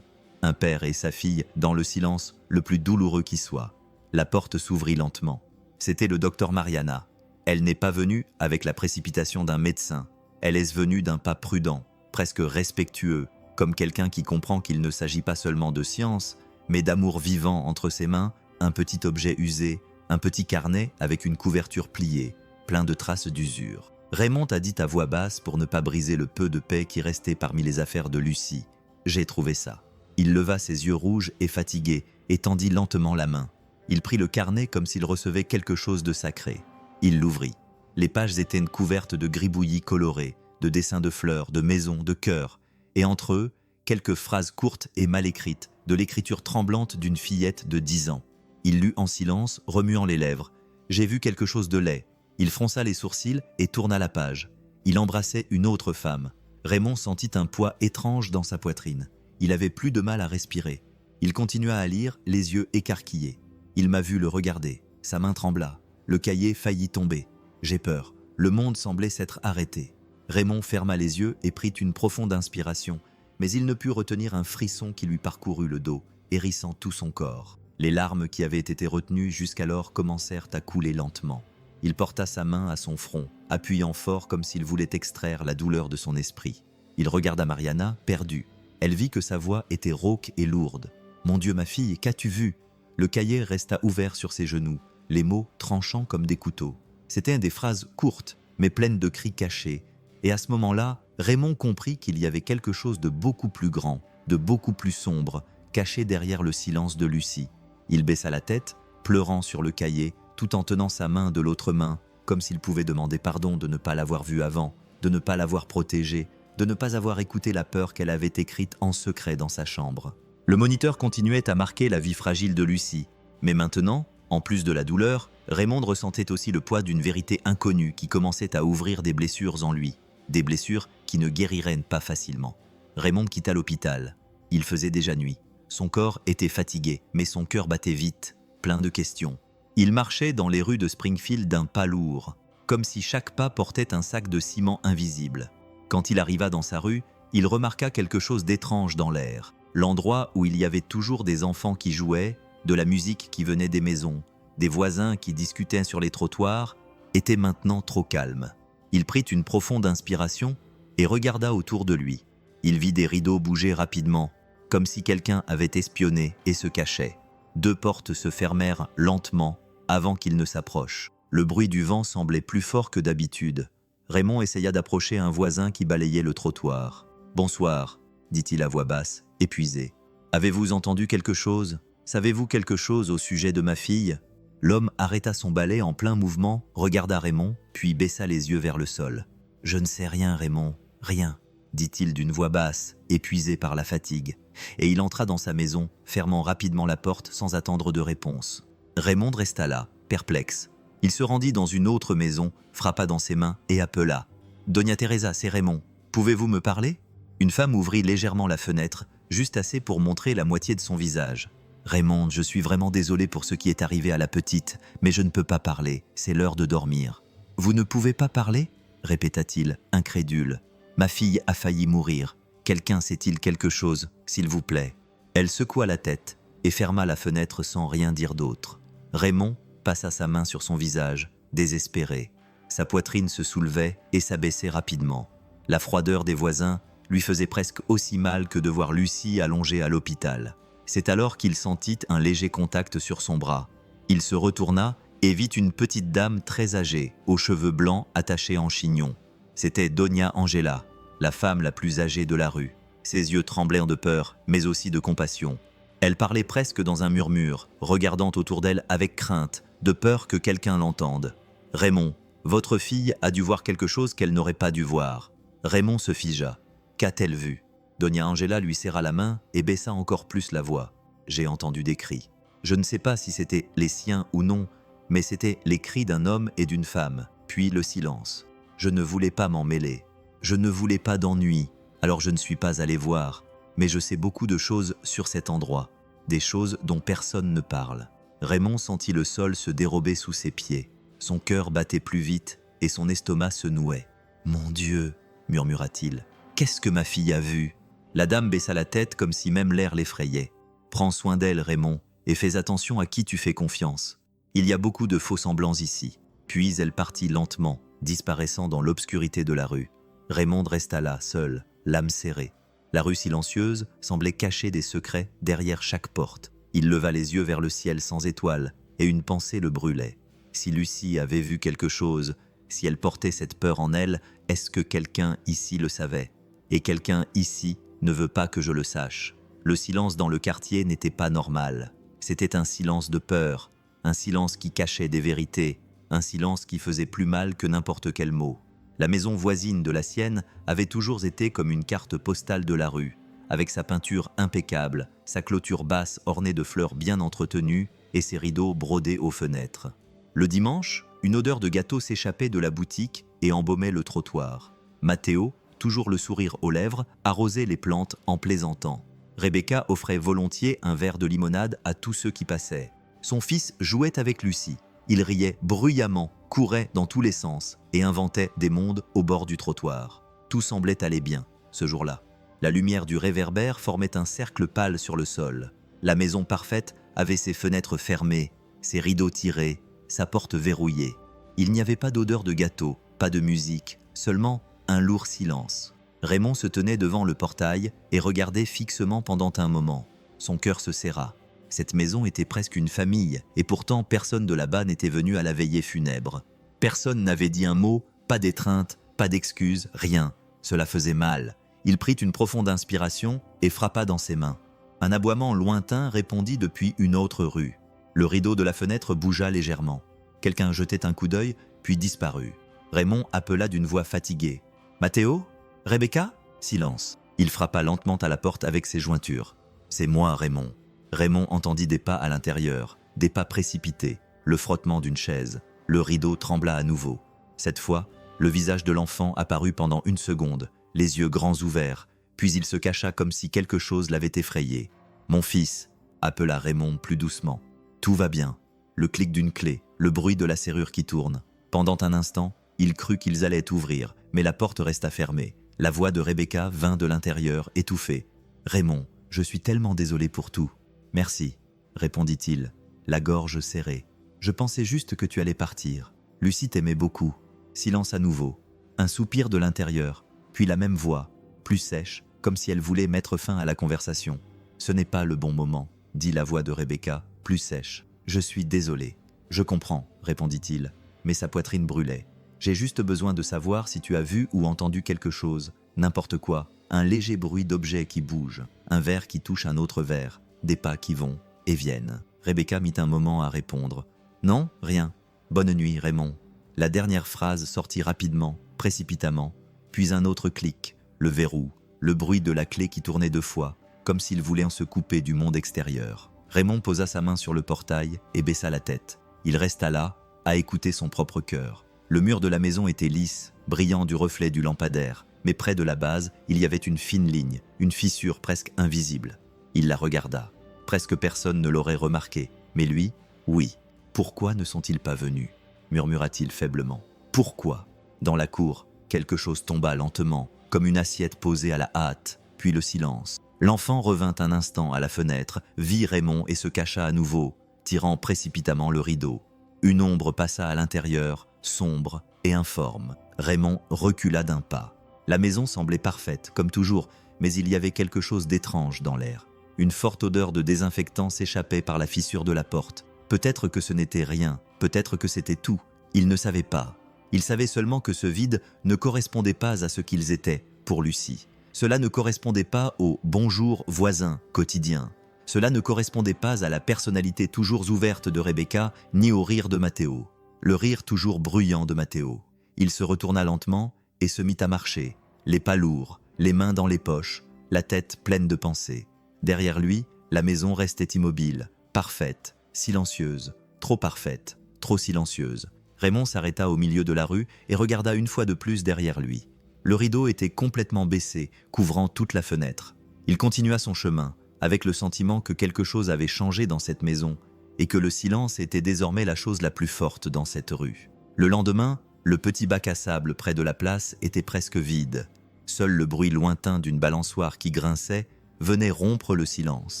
Un père et sa fille, dans le silence le plus douloureux qui soit. La porte s'ouvrit lentement. C'était le docteur Mariana. Elle n'est pas venue avec la précipitation d'un médecin. Elle est venue d'un pas prudent, presque respectueux, comme quelqu'un qui comprend qu'il ne s'agit pas seulement de science, mais d'amour vivant entre ses mains, un petit objet usé, un petit carnet avec une couverture pliée, plein de traces d'usure. Raymond a dit à voix basse pour ne pas briser le peu de paix qui restait parmi les affaires de Lucie. « J'ai trouvé ça. » Il leva ses yeux rouges et fatigués et tendit lentement la main. Il prit le carnet comme s'il recevait quelque chose de sacré. Il l'ouvrit. Les pages étaient couvertes de gribouillis colorés, de dessins de fleurs, de maisons, de cœurs, et entre eux, quelques phrases courtes et mal écrites, de l'écriture tremblante d'une fillette de 10 ans. Il lut en silence, remuant les lèvres. « J'ai vu quelque chose de laid. » Il fronça les sourcils et tourna la page. Il embrassait une autre femme. Raymond sentit un poids étrange dans sa poitrine. Il avait plus de mal à respirer. Il continua à lire, les yeux écarquillés. Il m'a vu le regarder. Sa main trembla. Le cahier faillit tomber. J'ai peur. Le monde semblait s'être arrêté. Raymond ferma les yeux et prit une profonde inspiration, mais il ne put retenir un frisson qui lui parcourut le dos, hérissant tout son corps. Les larmes qui avaient été retenues jusqu'alors commencèrent à couler lentement. Il porta sa main à son front, appuyant fort comme s'il voulait extraire la douleur de son esprit. Il regarda Mariana, perdue. Elle vit que sa voix était rauque et lourde. « Mon Dieu, ma fille, qu'as-tu vu ?» Le cahier resta ouvert sur ses genoux, les mots tranchants comme des couteaux. C'étaient des phrases courtes, mais pleines de cris cachés. Et à ce moment-là, Raymond comprit qu'il y avait quelque chose de beaucoup plus grand, de beaucoup plus sombre, caché derrière le silence de Lucie. Il baissa la tête, pleurant sur le cahier, tout en tenant sa main de l'autre main, comme s'il pouvait demander pardon de ne pas l'avoir vue avant, de ne pas l'avoir protégée, de ne pas avoir écouté la peur qu'elle avait écrite en secret dans sa chambre. Le moniteur continuait à marquer la vie fragile de Lucie. Mais maintenant, en plus de la douleur, Raymond ressentait aussi le poids d'une vérité inconnue qui commençait à ouvrir des blessures en lui. Des blessures qui ne guériraient pas facilement. Raymond quitta l'hôpital. Il faisait déjà nuit. Son corps était fatigué, mais son cœur battait vite, plein de questions. Il marchait dans les rues de Springfield d'un pas lourd, comme si chaque pas portait un sac de ciment invisible. Quand il arriva dans sa rue, il remarqua quelque chose d'étrange dans l'air. L'endroit où il y avait toujours des enfants qui jouaient, de la musique qui venait des maisons, des voisins qui discutaient sur les trottoirs, était maintenant trop calme. Il prit une profonde inspiration et regarda autour de lui. Il vit des rideaux bouger rapidement, comme si quelqu'un avait espionné et se cachait. 2 portes se fermèrent lentement avant qu'il ne s'approche. Le bruit du vent semblait plus fort que d'habitude. Raymond essaya d'approcher un voisin qui balayait le trottoir. « Bonsoir », dit-il à voix basse, épuisé. « Avez-vous entendu quelque chose? Savez-vous quelque chose au sujet de ma fille ?» L'homme arrêta son balai en plein mouvement, regarda Raymond, puis baissa les yeux vers le sol. « Je ne sais rien, Raymond, rien, » dit-il d'une voix basse, épuisé par la fatigue. Et il entra dans sa maison, fermant rapidement la porte sans attendre de réponse. Raymond resta là, perplexe. Il se rendit dans une autre maison, frappa dans ses mains et appela. « Doña Teresa, c'est Raymond. Pouvez-vous me parler ?» Une femme ouvrit légèrement la fenêtre, juste assez pour montrer la moitié de son visage. « Raymond, je suis vraiment désolé pour ce qui est arrivé à la petite, mais je ne peux pas parler, c'est l'heure de dormir. »« Vous ne pouvez pas parler ?» répéta-t-il, incrédule. « Ma fille a failli mourir. Quelqu'un sait-il quelque chose, s'il vous plaît ?» Elle secoua la tête et ferma la fenêtre sans rien dire d'autre. Raymond passa sa main sur son visage, désespéré. Sa poitrine se soulevait et s'abaissait rapidement. La froideur des voisins lui faisait presque aussi mal que de voir Lucie allongée à l'hôpital. C'est alors qu'il sentit un léger contact sur son bras. Il se retourna et vit une petite dame très âgée, aux cheveux blancs attachés en chignon. C'était Doña Angela, la femme la plus âgée de la rue. Ses yeux tremblèrent de peur, mais aussi de compassion. Elle parlait presque dans un murmure, regardant autour d'elle avec crainte, de peur que quelqu'un l'entende. « Raymond, votre fille a dû voir quelque chose qu'elle n'aurait pas dû voir. » Raymond se figea. Qu'a-t-elle vu? Doña Angela lui serra la main et baissa encore plus la voix. J'ai entendu des cris. Je ne sais pas si c'était les siens ou non, mais c'était les cris d'un homme et d'une femme, puis le silence. Je ne voulais pas m'en mêler. Je ne voulais pas d'ennui, alors je ne suis pas allé voir. Mais je sais beaucoup de choses sur cet endroit, des choses dont personne ne parle. Raymond sentit le sol se dérober sous ses pieds. Son cœur battait plus vite et son estomac se nouait. « Mon Dieu !» murmura-t-il. « Qu'est-ce que ma fille a vu ?» La dame baissa la tête comme si même l'air l'effrayait. « Prends soin d'elle, Raymond, et fais attention à qui tu fais confiance. Il y a beaucoup de faux-semblants ici. » Puis elle partit lentement, disparaissant dans l'obscurité de la rue. Raymond resta là, seul, l'âme serrée. La rue silencieuse semblait cacher des secrets derrière chaque porte. Il leva les yeux vers le ciel sans étoiles, et une pensée le brûlait. Si Lucie avait vu quelque chose, si elle portait cette peur en elle, est-ce que quelqu'un ici le savait? Et quelqu'un ici ne veut pas que je le sache. Le silence dans le quartier n'était pas normal. C'était un silence de peur, un silence qui cachait des vérités, un silence qui faisait plus mal que n'importe quel mot. La maison voisine de la sienne avait toujours été comme une carte postale de la rue, avec sa peinture impeccable, sa clôture basse ornée de fleurs bien entretenues et ses rideaux brodés aux fenêtres. Le dimanche, une odeur de gâteau s'échappait de la boutique et embaumait le trottoir. Matteo, toujours le sourire aux lèvres, arrosait les plantes en plaisantant. Rebecca offrait volontiers un verre de limonade à tous ceux qui passaient. Son fils jouait avec Lucie. Il riait bruyamment, courait dans tous les sens et inventait des mondes au bord du trottoir. Tout semblait aller bien, ce jour-là. La lumière du réverbère formait un cercle pâle sur le sol. La maison parfaite avait ses fenêtres fermées, ses rideaux tirés, sa porte verrouillée. Il n'y avait pas d'odeur de gâteau, pas de musique, seulement un lourd silence. Raymond se tenait devant le portail et regardait fixement pendant un moment. Son cœur se serra. Cette maison était presque une famille, et pourtant personne de là-bas n'était venu à la veillée funèbre. Personne n'avait dit un mot, pas d'étreinte, pas d'excuse, rien. Cela faisait mal. Il prit une profonde inspiration et frappa dans ses mains. Un aboiement lointain répondit depuis une autre rue. Le rideau de la fenêtre bougea légèrement. Quelqu'un jetait un coup d'œil, puis disparut. Raymond appela d'une voix fatiguée. « Matteo? Rebecca ?» Silence. Il frappa lentement à la porte avec ses jointures. « C'est moi, Raymond. » Raymond entendit des pas à l'intérieur, des pas précipités, le frottement d'une chaise. Le rideau trembla à nouveau. Cette fois, le visage de l'enfant apparut pendant une seconde, les yeux grands ouverts, puis il se cacha comme si quelque chose l'avait effrayé. « Mon fils !» appela Raymond plus doucement. « Tout va bien. » Le clic d'une clé, le bruit de la serrure qui tourne. Pendant un instant, il crut qu'ils allaient ouvrir, mais la porte resta fermée. La voix de Rebecca vint de l'intérieur, étouffée. « Raymond, je suis tellement désolé pour tout. »« Merci, » répondit-il, la gorge serrée. « Je pensais juste que tu allais partir. Lucie t'aimait beaucoup. » Silence à nouveau. Un soupir de l'intérieur, puis la même voix, plus sèche, comme si elle voulait mettre fin à la conversation. « Ce n'est pas le bon moment, » dit la voix de Rebecca, plus sèche. « Je suis désolé. »« Je comprends, » répondit-il, mais sa poitrine brûlait. « J'ai juste besoin de savoir si tu as vu ou entendu quelque chose, n'importe quoi, un léger bruit d'objet qui bouge, un verre qui touche un autre verre, des pas qui vont et viennent. » Rebecca mit un moment à répondre. « Non, rien. Bonne nuit, Raymond. » La dernière phrase sortit rapidement, précipitamment, puis un autre clic, le verrou, le bruit de la clé qui tournait 2 fois, comme s'il voulait en se couper du monde extérieur. Raymond posa sa main sur le portail et baissa la tête. Il resta là, à écouter son propre cœur. Le mur de la maison était lisse, brillant du reflet du lampadaire, mais près de la base, il y avait une fine ligne, une fissure presque invisible. Il la regarda. Presque personne ne l'aurait remarqué, mais lui, oui. « Pourquoi ne sont-ils pas venus ?» murmura-t-il faiblement. « Pourquoi ?» Dans la cour, quelque chose tomba lentement, comme une assiette posée à la hâte, puis le silence. L'enfant revint un instant à la fenêtre, vit Raymond et se cacha à nouveau, tirant précipitamment le rideau. Une ombre passa à l'intérieur, sombre et informe. Raymond recula d'un pas. La maison semblait parfaite, comme toujours, mais il y avait quelque chose d'étrange dans l'air. Une forte odeur de désinfectant s'échappait par la fissure de la porte. Peut-être que ce n'était rien, peut-être que c'était tout. Il ne savait pas. Il savait seulement que ce vide ne correspondait pas à ce qu'ils étaient, pour Lucie. Cela ne correspondait pas au « bonjour voisin » quotidien. Cela ne correspondait pas à la personnalité toujours ouverte de Rebecca, ni au rire de Matteo. Le rire toujours bruyant de Matteo. Il se retourna lentement et se mit à marcher, les pas lourds, les mains dans les poches, la tête pleine de pensées. Derrière lui, la maison restait immobile, parfaite, silencieuse, trop parfaite, trop silencieuse. Raymond s'arrêta au milieu de la rue et regarda une fois de plus derrière lui. Le rideau était complètement baissé, couvrant toute la fenêtre. Il continua son chemin, avec le sentiment que quelque chose avait changé dans cette maison et que le silence était désormais la chose la plus forte dans cette rue. Le lendemain, le petit bac à sable près de la place était presque vide. Seul le bruit lointain d'une balançoire qui grinçait venait rompre le silence.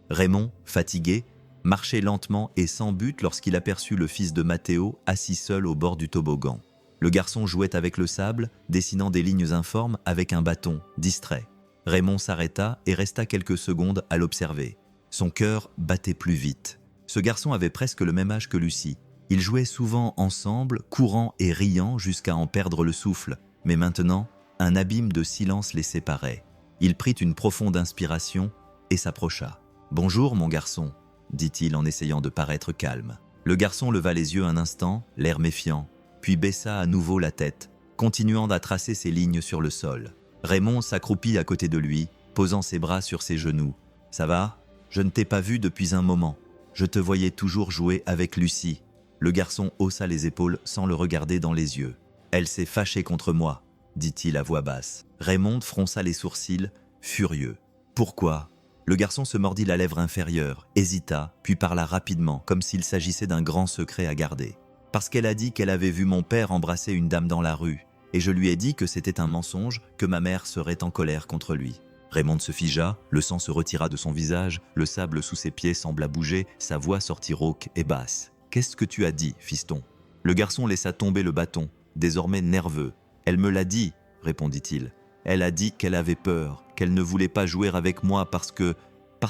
Raymond, fatigué, marchait lentement et sans but lorsqu'il aperçut le fils de Matteo assis seul au bord du toboggan. Le garçon jouait avec le sable, dessinant des lignes informes avec un bâton, distrait. Raymond s'arrêta et resta quelques secondes à l'observer. Son cœur battait plus vite. Ce garçon avait presque le même âge que Lucie. Ils jouaient souvent ensemble, courant et riant jusqu'à en perdre le souffle. Mais maintenant, un abîme de silence les séparait. Il prit une profonde inspiration et s'approcha. « Bonjour, mon garçon », dit-il en essayant de paraître calme. Le garçon leva les yeux un instant, l'air méfiant, puis baissa à nouveau la tête, continuant à tracer ses lignes sur le sol. Raymond s'accroupit à côté de lui, posant ses bras sur ses genoux. « Ça va ? Je ne t'ai pas vu depuis un moment. Je te voyais toujours jouer avec Lucie. » Le garçon haussa les épaules sans le regarder dans les yeux. « Elle s'est fâchée contre moi, » dit-il à voix basse. Raymond fronça les sourcils, furieux. « Pourquoi ?» Le garçon se mordit la lèvre inférieure, hésita, puis parla rapidement, comme s'il s'agissait d'un grand secret à garder. « Parce qu'elle a dit qu'elle avait vu mon père embrasser une dame dans la rue, et je lui ai dit que c'était un mensonge, que ma mère serait en colère contre lui. » Raymond se figea, le sang se retira de son visage, le sable sous ses pieds sembla bouger, sa voix sortit rauque et basse. « Qu'est-ce que tu as dit, fiston ?» Le garçon laissa tomber le bâton, désormais nerveux. « Elle me l'a dit, » répondit-il. « Elle a dit qu'elle avait peur, qu'elle ne voulait pas jouer avec moi parce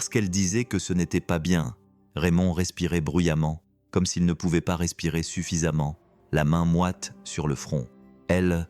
qu'elle disait que ce n'était pas bien. » Raymond respirait bruyamment, comme s'il ne pouvait pas respirer suffisamment, la main moite sur le front. « Elle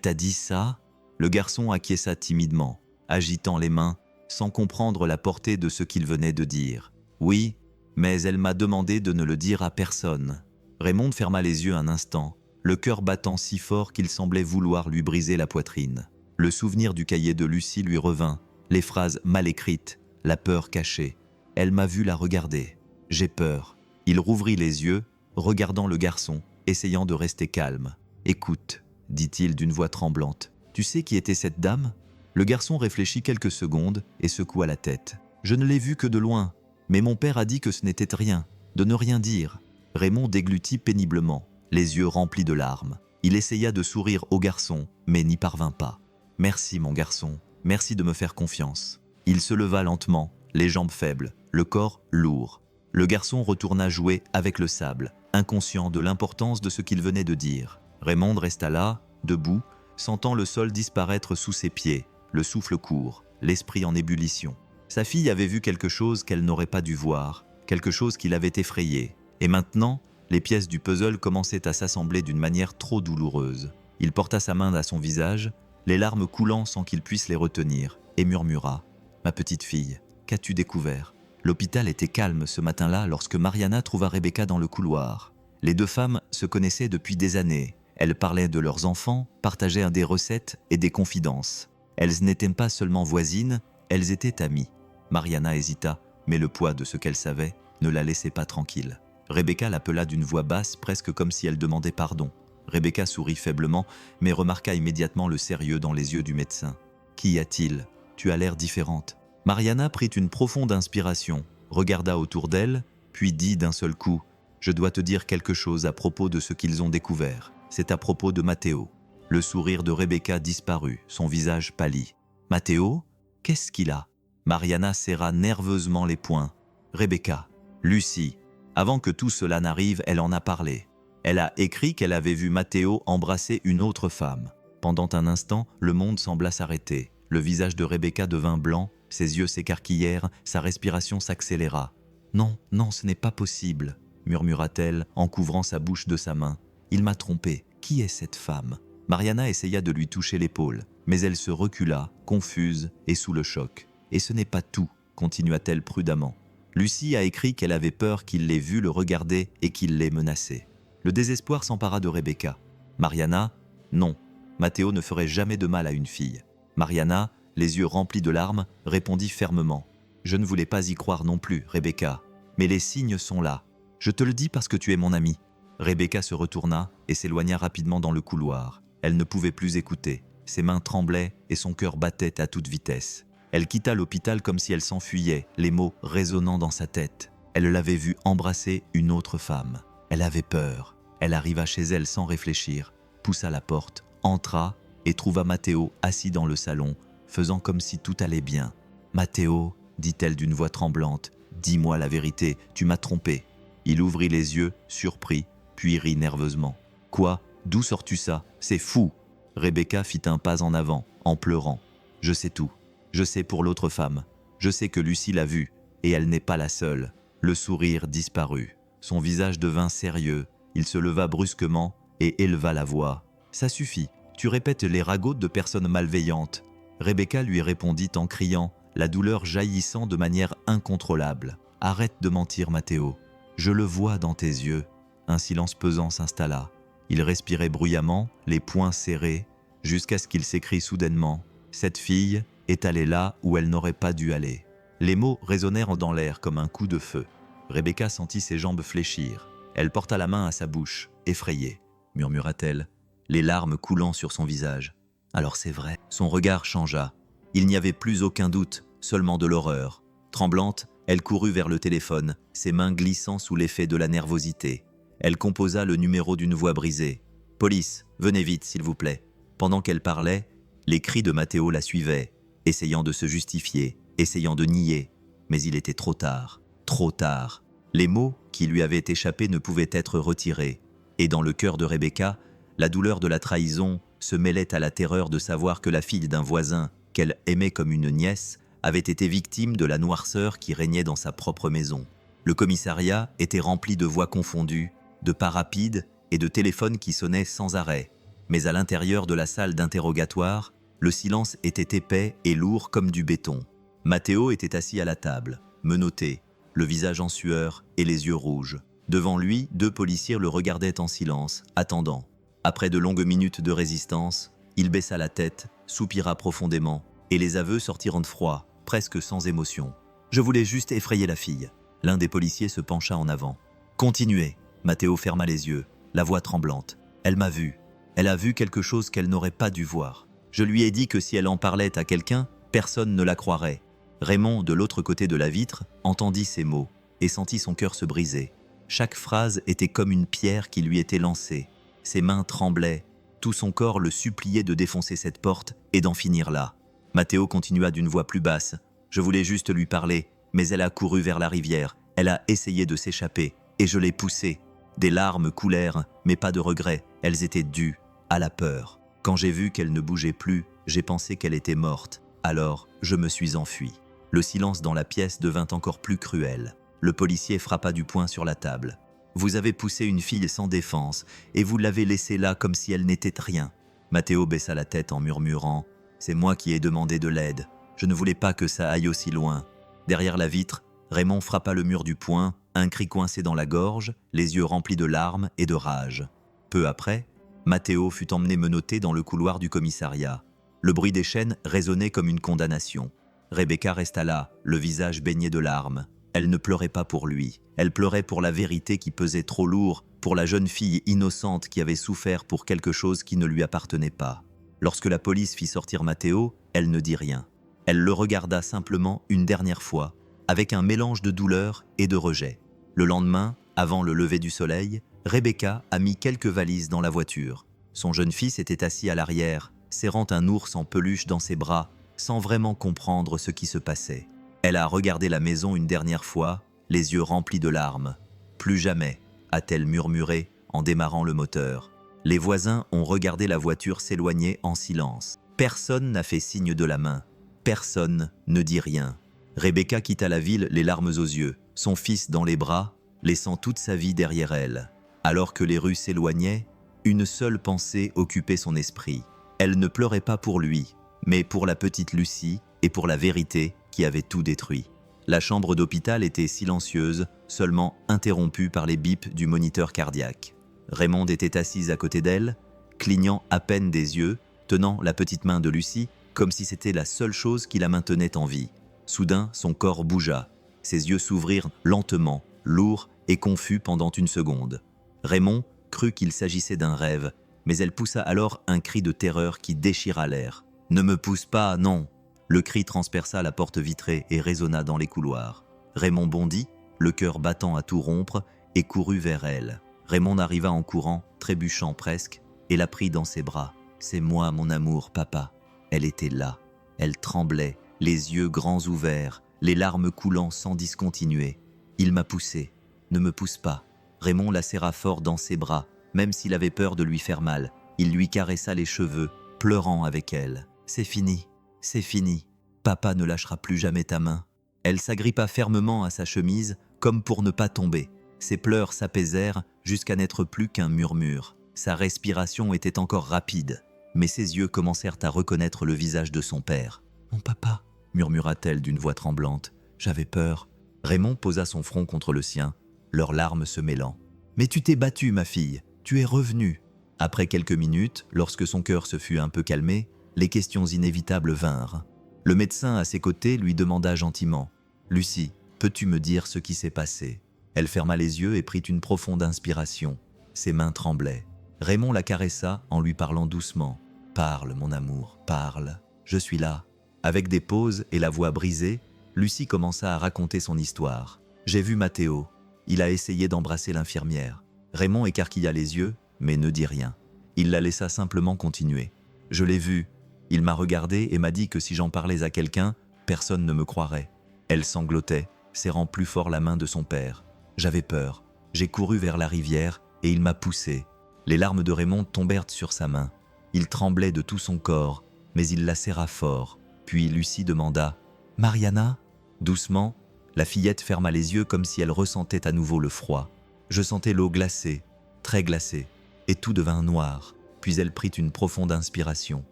t'a dit ça ?» Le garçon acquiesça timidement, agitant les mains, sans comprendre la portée de ce qu'il venait de dire. « Oui, mais elle m'a demandé de ne le dire à personne. » Raymond ferma les yeux un instant, le cœur battant si fort qu'il semblait vouloir lui briser la poitrine. Le souvenir du cahier de Lucie lui revint, les phrases mal écrites, la peur cachée. « Elle m'a vu la regarder. J'ai peur. » Il rouvrit les yeux, regardant le garçon, essayant de rester calme. « Écoute, » dit-il d'une voix tremblante. « Tu sais qui était cette dame ?» Le garçon réfléchit quelques secondes et secoua la tête. « Je ne l'ai vue que de loin, mais mon père a dit que ce n'était rien, de ne rien dire. » Raymond déglutit péniblement, les yeux remplis de larmes. Il essaya de sourire au garçon, mais n'y parvint pas. « Merci, mon garçon, merci de me faire confiance. » Il se leva lentement, les jambes faibles, le corps lourd. Le garçon retourna jouer avec le sable, inconscient de l'importance de ce qu'il venait de dire. Raymond resta là, debout, sentant le sol disparaître sous ses pieds, le souffle court, l'esprit en ébullition. Sa fille avait vu quelque chose qu'elle n'aurait pas dû voir, quelque chose qui l'avait effrayée. Et maintenant, les pièces du puzzle commençaient à s'assembler d'une manière trop douloureuse. Il porta sa main à son visage, les larmes coulant sans qu'il puisse les retenir, et murmura « Ma petite fille, qu'as-tu découvert ?» L'hôpital était calme ce matin-là lorsque Mariana trouva Rebecca dans le couloir. Les deux femmes se connaissaient depuis des années. Elles parlaient de leurs enfants, partageaient des recettes et des confidences. Elles n'étaient pas seulement voisines, elles étaient amies. Mariana hésita, mais le poids de ce qu'elle savait ne la laissait pas tranquille. Rebecca l'appela d'une voix basse, presque comme si elle demandait pardon. Rebecca sourit faiblement, mais remarqua immédiatement le sérieux dans les yeux du médecin. « Qu'y a-t-il ? Tu as l'air différente. » Mariana prit une profonde inspiration, regarda autour d'elle, puis dit d'un seul coup « Je dois te dire quelque chose à propos de ce qu'ils ont découvert. C'est à propos de Matteo. » Le sourire de Rebecca disparut, son visage pâlit. « Matteo ? Qu'est-ce qu'il a ?» Mariana serra nerveusement les poings. « Rebecca, Lucie. » Avant que tout cela n'arrive, elle en a parlé. Elle a écrit qu'elle avait vu Matteo embrasser une autre femme. Pendant un instant, le monde sembla s'arrêter. Le visage de Rebecca devint blanc, ses yeux s'écarquillèrent, sa respiration s'accéléra. « Non, non, ce n'est pas possible », murmura-t-elle en couvrant sa bouche de sa main. « Il m'a trompée. Qui est cette femme ?» Mariana essaya de lui toucher l'épaule, mais elle se recula, confuse et sous le choc. « Et ce n'est pas tout », continua-t-elle prudemment. « Lucie a écrit qu'elle avait peur qu'il l'ait vu le regarder et qu'il l'ait menacé. Le désespoir s'empara de Rebecca. Mariana, non, Matteo ne ferait jamais de mal à une fille. Mariana, les yeux remplis de larmes, répondit fermement. Je ne voulais pas y croire non plus, Rebecca. Mais les signes sont là. Je te le dis parce que tu es mon amie. Rebecca se retourna et s'éloigna rapidement dans le couloir. Elle ne pouvait plus écouter. Ses mains tremblaient et son cœur battait à toute vitesse. Elle quitta l'hôpital comme si elle s'enfuyait, les mots résonnant dans sa tête. Elle l'avait vue embrasser une autre femme. Elle avait peur. Elle arriva chez elle sans réfléchir, poussa la porte, entra et trouva Matteo assis dans le salon, faisant comme si tout allait bien. « Matteo, dit-elle d'une voix tremblante, dis-moi la vérité, tu m'as trompé. » Il ouvrit les yeux, surpris, puis rit nerveusement. « Quoi? D'où sors-tu ça? C'est fou !» Rebecca fit un pas en avant, en pleurant. « Je sais tout. Je sais pour l'autre femme. Je sais que Lucie l'a vue, et elle n'est pas la seule. » Le sourire disparut. Son visage devint sérieux. Il se leva brusquement et éleva la voix. « Ça suffit, tu répètes les ragots de personnes malveillantes. » Rebecca lui répondit en criant, la douleur jaillissant de manière incontrôlable. « Arrête de mentir, Matteo. Je le vois dans tes yeux. » Un silence pesant s'installa. Il respirait bruyamment, les poings serrés, jusqu'à ce qu'il s'écrie soudainement. Cette fille est allée là où elle n'aurait pas dû aller. Les mots résonnèrent dans l'air comme un coup de feu. Rebecca sentit ses jambes fléchir. Elle porta la main à sa bouche, effrayée, murmura-t-elle, les larmes coulant sur son visage. Alors c'est vrai. Son regard changea. Il n'y avait plus aucun doute, seulement de l'horreur. Tremblante, elle courut vers le téléphone, ses mains glissant sous l'effet de la nervosité. Elle composa le numéro d'une voix brisée. « Police, venez vite, s'il vous plaît. » Pendant qu'elle parlait, les cris de Matteo la suivaient, essayant de se justifier, essayant de nier. Mais il était trop tard, trop tard. Les mots qui lui avaient échappé ne pouvaient être retirés. Et dans le cœur de Rebecca, la douleur de la trahison se mêlait à la terreur de savoir que la fille d'un voisin, qu'elle aimait comme une nièce, avait été victime de la noirceur qui régnait dans sa propre maison. Le commissariat était rempli de voix confondues, de pas rapides et de téléphones qui sonnaient sans arrêt. Mais à l'intérieur de la salle d'interrogatoire, le silence était épais et lourd comme du béton. Matteo était assis à la table, menotté, le visage en sueur et les yeux rouges. Devant lui, 2 policiers le regardaient en silence, attendant. Après de longues minutes de résistance, il baissa la tête, soupira profondément, et les aveux sortirent de froid, presque sans émotion. « Je voulais juste effrayer la fille. » L'un des policiers se pencha en avant. « Continuez. » Matteo ferma les yeux, la voix tremblante. « Elle m'a vu. Elle a vu quelque chose qu'elle n'aurait pas dû voir. Je lui ai dit que si elle en parlait à quelqu'un, personne ne la croirait. » Raymond, de l'autre côté de la vitre, entendit ces mots et sentit son cœur se briser. Chaque phrase était comme une pierre qui lui était lancée. Ses mains tremblaient, tout son corps le suppliait de défoncer cette porte et d'en finir là. Matteo continua d'une voix plus basse. « Je voulais juste lui parler, mais elle a couru vers la rivière. Elle a essayé de s'échapper, et je l'ai poussée. Des larmes coulèrent, mais pas de regret. Elles étaient dues à la peur. Quand j'ai vu qu'elle ne bougeait plus, j'ai pensé qu'elle était morte. Alors, je me suis enfui. » Le silence dans la pièce devint encore plus cruel. Le policier frappa du poing sur la table. « Vous avez poussé une fille sans défense, et vous l'avez laissée là comme si elle n'était rien. » Matteo baissa la tête en murmurant « C'est moi qui ai demandé de l'aide. Je ne voulais pas que ça aille aussi loin. » Derrière la vitre, Raymond frappa le mur du poing, un cri coincé dans la gorge, les yeux remplis de larmes et de rage. Peu après, Matteo fut emmené menotté dans le couloir du commissariat. Le bruit des chaînes résonnait comme une condamnation. Rebecca resta là, le visage baigné de larmes. Elle ne pleurait pas pour lui. Elle pleurait pour la vérité qui pesait trop lourd, pour la jeune fille innocente qui avait souffert pour quelque chose qui ne lui appartenait pas. Lorsque la police fit sortir Matteo, elle ne dit rien. Elle le regarda simplement une dernière fois, avec un mélange de douleur et de rejet. Le lendemain, avant le lever du soleil, Rebecca a mis quelques valises dans la voiture. Son jeune fils était assis à l'arrière, serrant un ours en peluche dans ses bras, sans vraiment comprendre ce qui se passait. Elle a regardé la maison une dernière fois, les yeux remplis de larmes. « Plus jamais », a-t-elle murmuré en démarrant le moteur. Les voisins ont regardé la voiture s'éloigner en silence. Personne n'a fait signe de la main. Personne ne dit rien. Rebecca quitta la ville les larmes aux yeux, son fils dans les bras, laissant toute sa vie derrière elle. Alors que les rues s'éloignaient, une seule pensée occupait son esprit. Elle ne pleurait pas pour lui, mais pour la petite Lucie et pour la vérité qui avait tout détruit. La chambre d'hôpital était silencieuse, seulement interrompue par les bips du moniteur cardiaque. Raymond était assise à côté d'elle, clignant à peine des yeux, tenant la petite main de Lucie, comme si c'était la seule chose qui la maintenait en vie. Soudain, son corps bougea. Ses yeux s'ouvrirent lentement, lourds et confus pendant une seconde. Raymond crut qu'il s'agissait d'un rêve, mais elle poussa alors un cri de terreur qui déchira l'air. « Ne me pousse pas, non !» Le cri transperça la porte vitrée et résonna dans les couloirs. Raymond bondit, le cœur battant à tout rompre, et courut vers elle. Raymond arriva en courant, trébuchant presque, et la prit dans ses bras. « C'est moi, mon amour, papa. » Elle était là. Elle tremblait, les yeux grands ouverts, les larmes coulant sans discontinuer. Il m'a poussé. Ne me pousse pas. Raymond la serra fort dans ses bras, même s'il avait peur de lui faire mal. Il lui caressa les cheveux, pleurant avec elle. « C'est fini, c'est fini. Papa ne lâchera plus jamais ta main. » Elle s'agrippa fermement à sa chemise, comme pour ne pas tomber. Ses pleurs s'apaisèrent jusqu'à n'être plus qu'un murmure. Sa respiration était encore rapide, mais ses yeux commencèrent à reconnaître le visage de son père. « Mon papa » murmura-t-elle d'une voix tremblante. « J'avais peur. » Raymond posa son front contre le sien, leurs larmes se mêlant. « Mais tu t'es battue, ma fille. Tu es revenue. » Après quelques minutes, lorsque son cœur se fut un peu calmé, les questions inévitables vinrent. Le médecin à ses côtés lui demanda gentiment « Lucie, peux-tu me dire ce qui s'est passé ?» Elle ferma les yeux et prit une profonde inspiration. Ses mains tremblaient. Raymond la caressa en lui parlant doucement. « Parle, mon amour, parle. Je suis là. » Avec des pauses et la voix brisée, Lucie commença à raconter son histoire. « J'ai vu Mathéo. Il a essayé d'embrasser l'infirmière. » Raymond écarquilla les yeux, mais ne dit rien. Il la laissa simplement continuer. « Je l'ai vu. Il m'a regardé et m'a dit que si j'en parlais à quelqu'un, personne ne me croirait. » Elle sanglotait, serrant plus fort la main de son père. J'avais peur. J'ai couru vers la rivière et il m'a poussé. Les larmes de Raymond tombèrent sur sa main. Il tremblait de tout son corps, mais il la serra fort. Puis Lucie demanda « Mariana ?» Doucement, la fillette ferma les yeux comme si elle ressentait à nouveau le froid. Je sentais l'eau glacée, très glacée, et tout devint noir. Puis elle prit une profonde inspiration.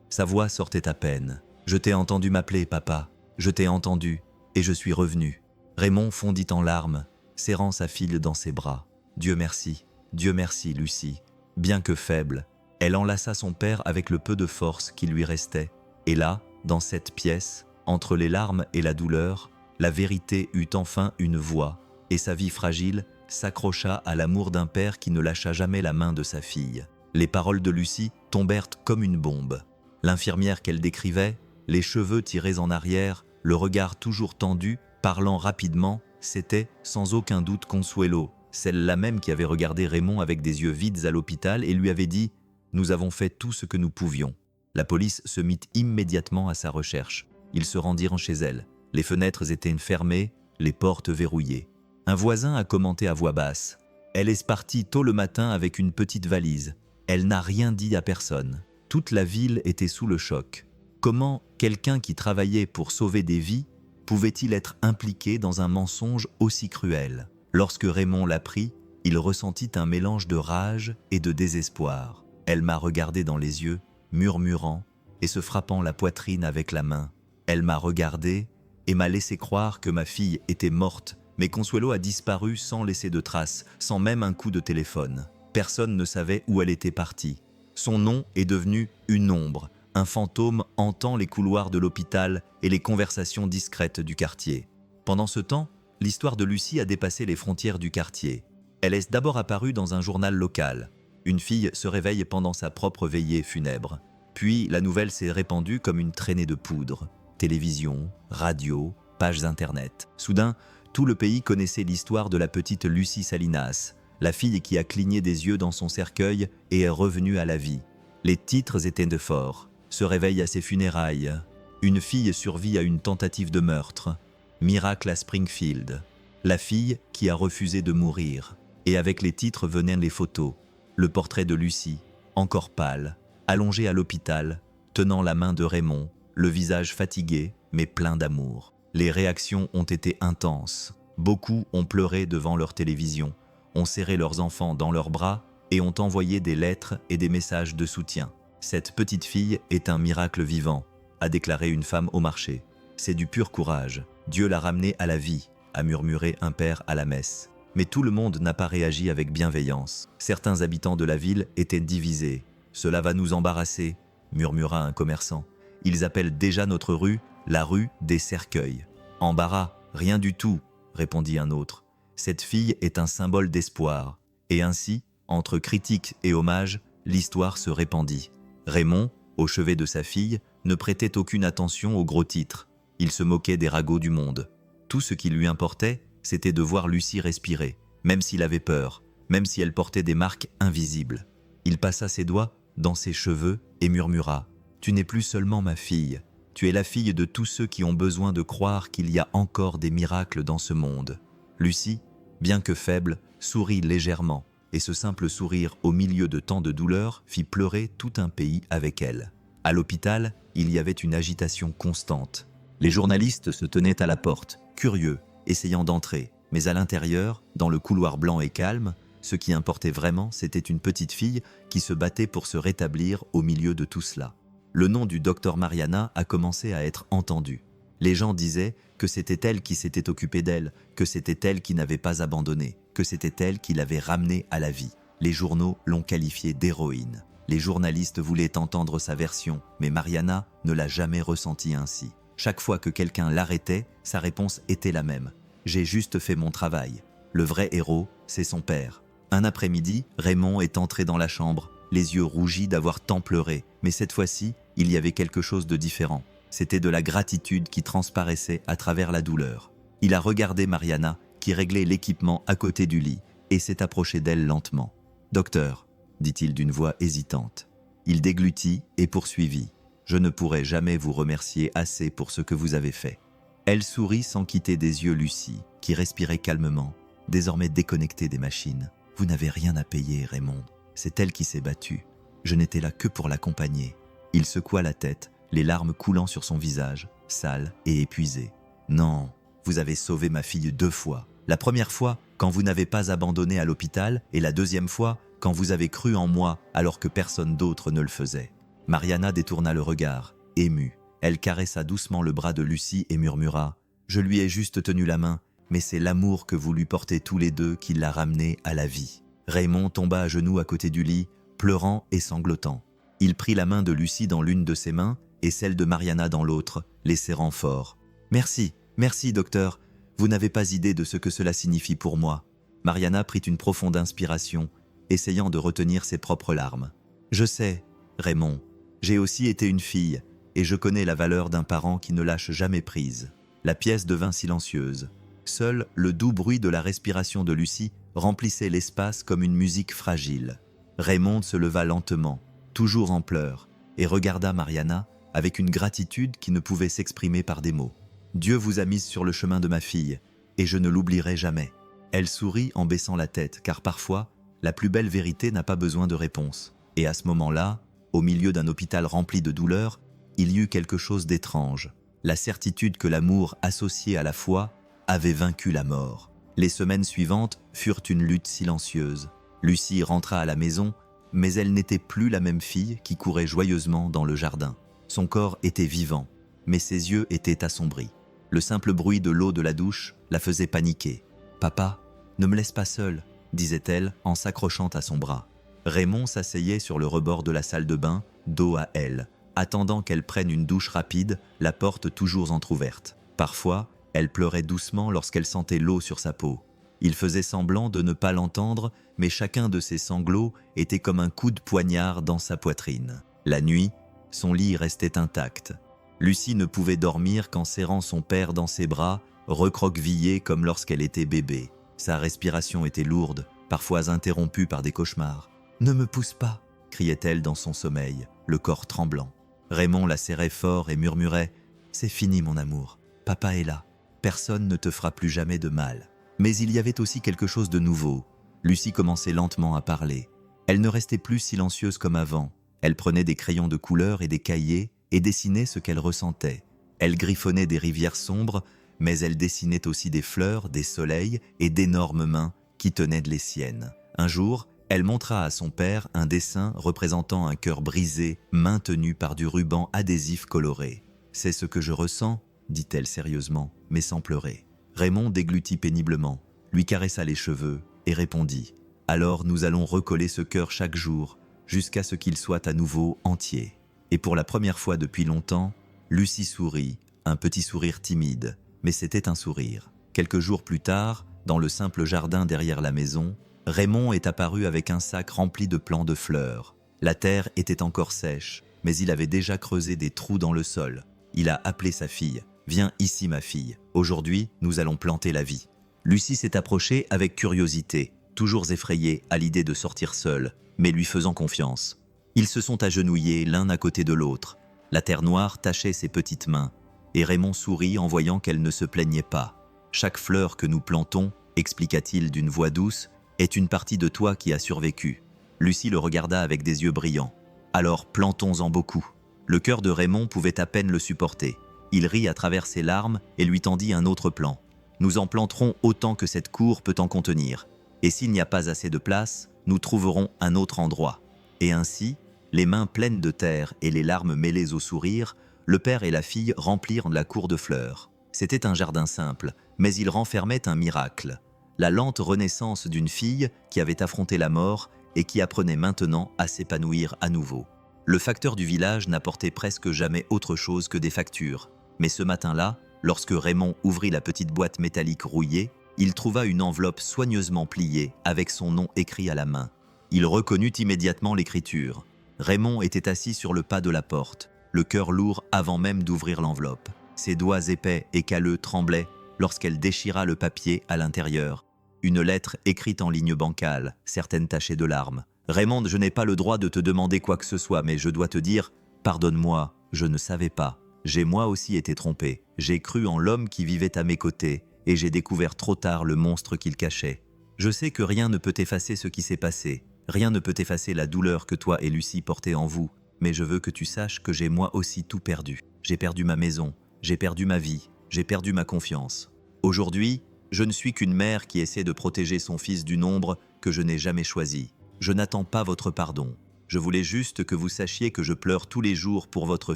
Sa voix sortait à peine. « Je t'ai entendu m'appeler, papa. Je t'ai entendu, et je suis revenu. » Raymond fondit en larmes, serrant sa fille dans ses bras. « Dieu merci, Lucie. » Bien que faible, elle enlaça son père avec le peu de force qui lui restait. Et là, dans cette pièce, entre les larmes et la douleur, la vérité eut enfin une voix, et sa vie fragile s'accrocha à l'amour d'un père qui ne lâcha jamais la main de sa fille. Les paroles de Lucie tombèrent comme une bombe. L'infirmière qu'elle décrivait, les cheveux tirés en arrière, le regard toujours tendu, parlant rapidement, c'était sans aucun doute Consuelo, celle-là même qui avait regardé Raymond avec des yeux vides à l'hôpital et lui avait dit « Nous avons fait tout ce que nous pouvions ». La police se mit immédiatement à sa recherche. Ils se rendirent chez elle. Les fenêtres étaient fermées, les portes verrouillées. Un voisin a commenté à voix basse. « Elle est partie tôt le matin avec une petite valise. Elle n'a rien dit à personne. » Toute la ville était sous le choc. Comment quelqu'un qui travaillait pour sauver des vies pouvait-il être impliqué dans un mensonge aussi cruel? Lorsque Raymond l'apprit, il ressentit un mélange de rage et de désespoir. Elle m'a regardé dans les yeux, murmurant et se frappant la poitrine avec la main. Elle m'a regardé et m'a laissé croire que ma fille était morte, mais Consuelo a disparu sans laisser de traces, sans même un coup de téléphone. Personne ne savait où elle était partie. Son nom est devenu une ombre. Un fantôme hantant les couloirs de l'hôpital et les conversations discrètes du quartier. Pendant ce temps, l'histoire de Lucie a dépassé les frontières du quartier. Elle est d'abord apparue dans un journal local. Une fille se réveille pendant sa propre veillée funèbre. Puis la nouvelle s'est répandue comme une traînée de poudre. Télévision, radio, pages internet. Soudain, tout le pays connaissait l'histoire de la petite Lucie Salinas, la fille qui a cligné des yeux dans son cercueil et est revenue à la vie. Les titres étaient de forts. Se réveille à ses funérailles. Une fille survit à une tentative de meurtre. Miracle à Springfield. La fille qui a refusé de mourir. Et avec les titres venaient les photos. Le portrait de Lucie, encore pâle, allongée à l'hôpital, tenant la main de Raymond, le visage fatigué mais plein d'amour. Les réactions ont été intenses. Beaucoup ont pleuré devant leur télévision, ont serré leurs enfants dans leurs bras et ont envoyé des lettres et des messages de soutien. « Cette petite fille est un miracle vivant », a déclaré une femme au marché. « C'est du pur courage. Dieu l'a ramené à la vie, a murmuré un père à la messe. Mais tout le monde n'a pas réagi avec bienveillance. Certains habitants de la ville étaient divisés. « Cela va nous embarrasser », murmura un commerçant. « Ils appellent déjà notre rue la rue des cercueils. »« Embarras, rien du tout », répondit un autre. « Cette fille est un symbole d'espoir. » Et ainsi, entre critiques et hommages, l'histoire se répandit. Raymond, au chevet de sa fille, ne prêtait aucune attention aux gros titres. Il se moquait des ragots du monde. Tout ce qui lui importait, c'était de voir Lucie respirer, même s'il avait peur, même si elle portait des marques invisibles. Il passa ses doigts dans ses cheveux et murmura « Tu n'es plus seulement ma fille, tu es la fille de tous ceux qui ont besoin de croire qu'il y a encore des miracles dans ce monde. » Lucie, bien que faible, sourit légèrement, et ce simple sourire au milieu de tant de douleurs fit pleurer tout un pays avec elle. À l'hôpital, il y avait une agitation constante. Les journalistes se tenaient à la porte, curieux, essayant d'entrer, mais à l'intérieur, dans le couloir blanc et calme, ce qui importait vraiment, c'était une petite fille qui se battait pour se rétablir au milieu de tout cela. Le nom du docteur Mariana a commencé à être entendu. Les gens disaient que c'était elle qui s'était occupée d'elle, que c'était elle qui n'avait pas abandonné, que c'était elle qui l'avait ramenée à la vie. Les journaux l'ont qualifiée d'héroïne. Les journalistes voulaient entendre sa version, mais Mariana ne l'a jamais ressenti ainsi. Chaque fois que quelqu'un l'arrêtait, sa réponse était la même. « J'ai juste fait mon travail. » Le vrai héros, c'est son père. Un après-midi, Raymond est entré dans la chambre, les yeux rougis d'avoir tant pleuré. Mais cette fois-ci, il y avait quelque chose de différent. C'était de la gratitude qui transparaissait à travers la douleur. Il a regardé Mariana, qui réglait l'équipement à côté du lit, et s'est approché d'elle lentement. « Docteur », dit-il d'une voix hésitante. Il déglutit et poursuivit. « Je ne pourrai jamais vous remercier assez pour ce que vous avez fait. » Elle sourit sans quitter des yeux Lucie, qui respirait calmement, désormais déconnectée des machines. « Vous n'avez rien à payer, Raymond. C'est elle qui s'est battue. Je n'étais là que pour l'accompagner. » Il secoua la tête, les larmes coulant sur son visage, sale et épuisé. « Non, vous avez sauvé ma fille 2 fois. La première fois, quand vous n'avez pas abandonné à l'hôpital, et la deuxième fois, quand vous avez cru en moi alors que personne d'autre ne le faisait. » Mariana détourna le regard, émue. Elle caressa doucement le bras de Lucie et murmura « Je lui ai juste tenu la main, mais c'est l'amour que vous lui portez tous les deux qui l'a ramené à la vie. » Raymond tomba à genoux à côté du lit, pleurant et sanglotant. Il prit la main de Lucie dans l'une de ses mains et celle de Mariana dans l'autre, les serrant fort. « Merci, merci, docteur. Vous n'avez pas idée de ce que cela signifie pour moi. » Mariana prit une profonde inspiration, essayant de retenir ses propres larmes. « Je sais, Raymond, j'ai aussi été une fille, et je connais la valeur d'un parent qui ne lâche jamais prise. » La pièce devint silencieuse. Seul le doux bruit de la respiration de Lucie remplissait l'espace comme une musique fragile. Raymond se leva lentement, toujours en pleurs, et regarda Mariana avec une gratitude qui ne pouvait s'exprimer par des mots. « Dieu vous a mise sur le chemin de ma fille, et je ne l'oublierai jamais. » Elle sourit en baissant la tête, car parfois, la plus belle vérité n'a pas besoin de réponse. Et à ce moment-là, au milieu d'un hôpital rempli de douleur, il y eut quelque chose d'étrange. La certitude que l'amour associé à la foi avait vaincu la mort. Les semaines suivantes furent une lutte silencieuse. Lucie rentra à la maison, mais elle n'était plus la même fille qui courait joyeusement dans le jardin. Son corps était vivant, mais ses yeux étaient assombris. Le simple bruit de l'eau de la douche la faisait paniquer. « Papa, ne me laisse pas seule », disait-elle en s'accrochant à son bras. Raymond s'asseyait sur le rebord de la salle de bain, dos à elle, attendant qu'elle prenne une douche rapide, la porte toujours entr'ouverte. Parfois, elle pleurait doucement lorsqu'elle sentait l'eau sur sa peau. Il faisait semblant de ne pas l'entendre, mais chacun de ses sanglots était comme un coup de poignard dans sa poitrine. La nuit, son lit restait intact. Lucie ne pouvait dormir qu'en serrant son père dans ses bras, recroquevillée comme lorsqu'elle était bébé. Sa respiration était lourde, parfois interrompue par des cauchemars. « Ne me pousse pas !» criait-elle dans son sommeil, le corps tremblant. Raymond la serrait fort et murmurait « C'est fini mon amour, papa est là, personne ne te fera plus jamais de mal. » Mais il y avait aussi quelque chose de nouveau. Lucie commençait lentement à parler. Elle ne restait plus silencieuse comme avant. Elle prenait des crayons de couleur et des cahiers et dessinait ce qu'elle ressentait. Elle griffonnait des rivières sombres, mais elle dessinait aussi des fleurs, des soleils et d'énormes mains qui tenaient les siennes. Un jour, elle montra à son père un dessin représentant un cœur brisé, maintenu par du ruban adhésif coloré. « C'est ce que je ressens », dit-elle sérieusement, mais sans pleurer. Raymond déglutit péniblement, lui caressa les cheveux et répondit « Alors nous allons recoller ce cœur chaque jour, jusqu'à ce qu'il soit à nouveau entier. » Et pour la première fois depuis longtemps, Lucie sourit, un petit sourire timide, mais c'était un sourire. Quelques jours plus tard, dans le simple jardin derrière la maison, Raymond est apparu avec un sac rempli de plants de fleurs. La terre était encore sèche, mais il avait déjà creusé des trous dans le sol. Il a appelé sa fille. « Viens ici, ma fille. Aujourd'hui, nous allons planter la vie. » Lucie s'est approchée avec curiosité, toujours effrayée à l'idée de sortir seule, mais lui faisant confiance. Ils se sont agenouillés l'un à côté de l'autre. La terre noire tachait ses petites mains, et Raymond sourit en voyant qu'elle ne se plaignait pas. « Chaque fleur que nous plantons, expliqua-t-il d'une voix douce, est une partie de toi qui a survécu. » Lucie le regarda avec des yeux brillants. « Alors plantons-en beaucoup. » Le cœur de Raymond pouvait à peine le supporter. Il rit à travers ses larmes et lui tendit un autre plan. « Nous en planterons autant que cette cour peut en contenir. Et s'il n'y a pas assez de place, nous trouverons un autre endroit. » Et ainsi, les mains pleines de terre et les larmes mêlées au sourire, le père et la fille remplirent la cour de fleurs. C'était un jardin simple, mais il renfermait un miracle. La lente renaissance d'une fille qui avait affronté la mort et qui apprenait maintenant à s'épanouir à nouveau. Le facteur du village n'apportait presque jamais autre chose que des factures. Mais ce matin-là, lorsque Raymond ouvrit la petite boîte métallique rouillée, il trouva une enveloppe soigneusement pliée avec son nom écrit à la main. Il reconnut immédiatement l'écriture. Raymond était assis sur le pas de la porte, le cœur lourd avant même d'ouvrir l'enveloppe. Ses doigts épais et calleux tremblaient lorsqu'elle déchira le papier à l'intérieur. Une lettre écrite en lignes bancales, certaines tachées de larmes. « Raymond, je n'ai pas le droit de te demander quoi que ce soit, mais je dois te dire, pardonne-moi, je ne savais pas. J'ai moi aussi été trompé. J'ai cru en l'homme qui vivait à mes côtés, et j'ai découvert trop tard le monstre qu'il cachait. Je sais que rien ne peut effacer ce qui s'est passé. Rien ne peut effacer la douleur que toi et Lucie portez en vous, mais je veux que tu saches que j'ai moi aussi tout perdu. J'ai perdu ma maison, j'ai perdu ma vie, j'ai perdu ma confiance. Aujourd'hui, je ne suis qu'une mère qui essaie de protéger son fils d'une ombre que je n'ai jamais choisie. Je n'attends pas votre pardon. Je voulais juste que vous sachiez que je pleure tous les jours pour votre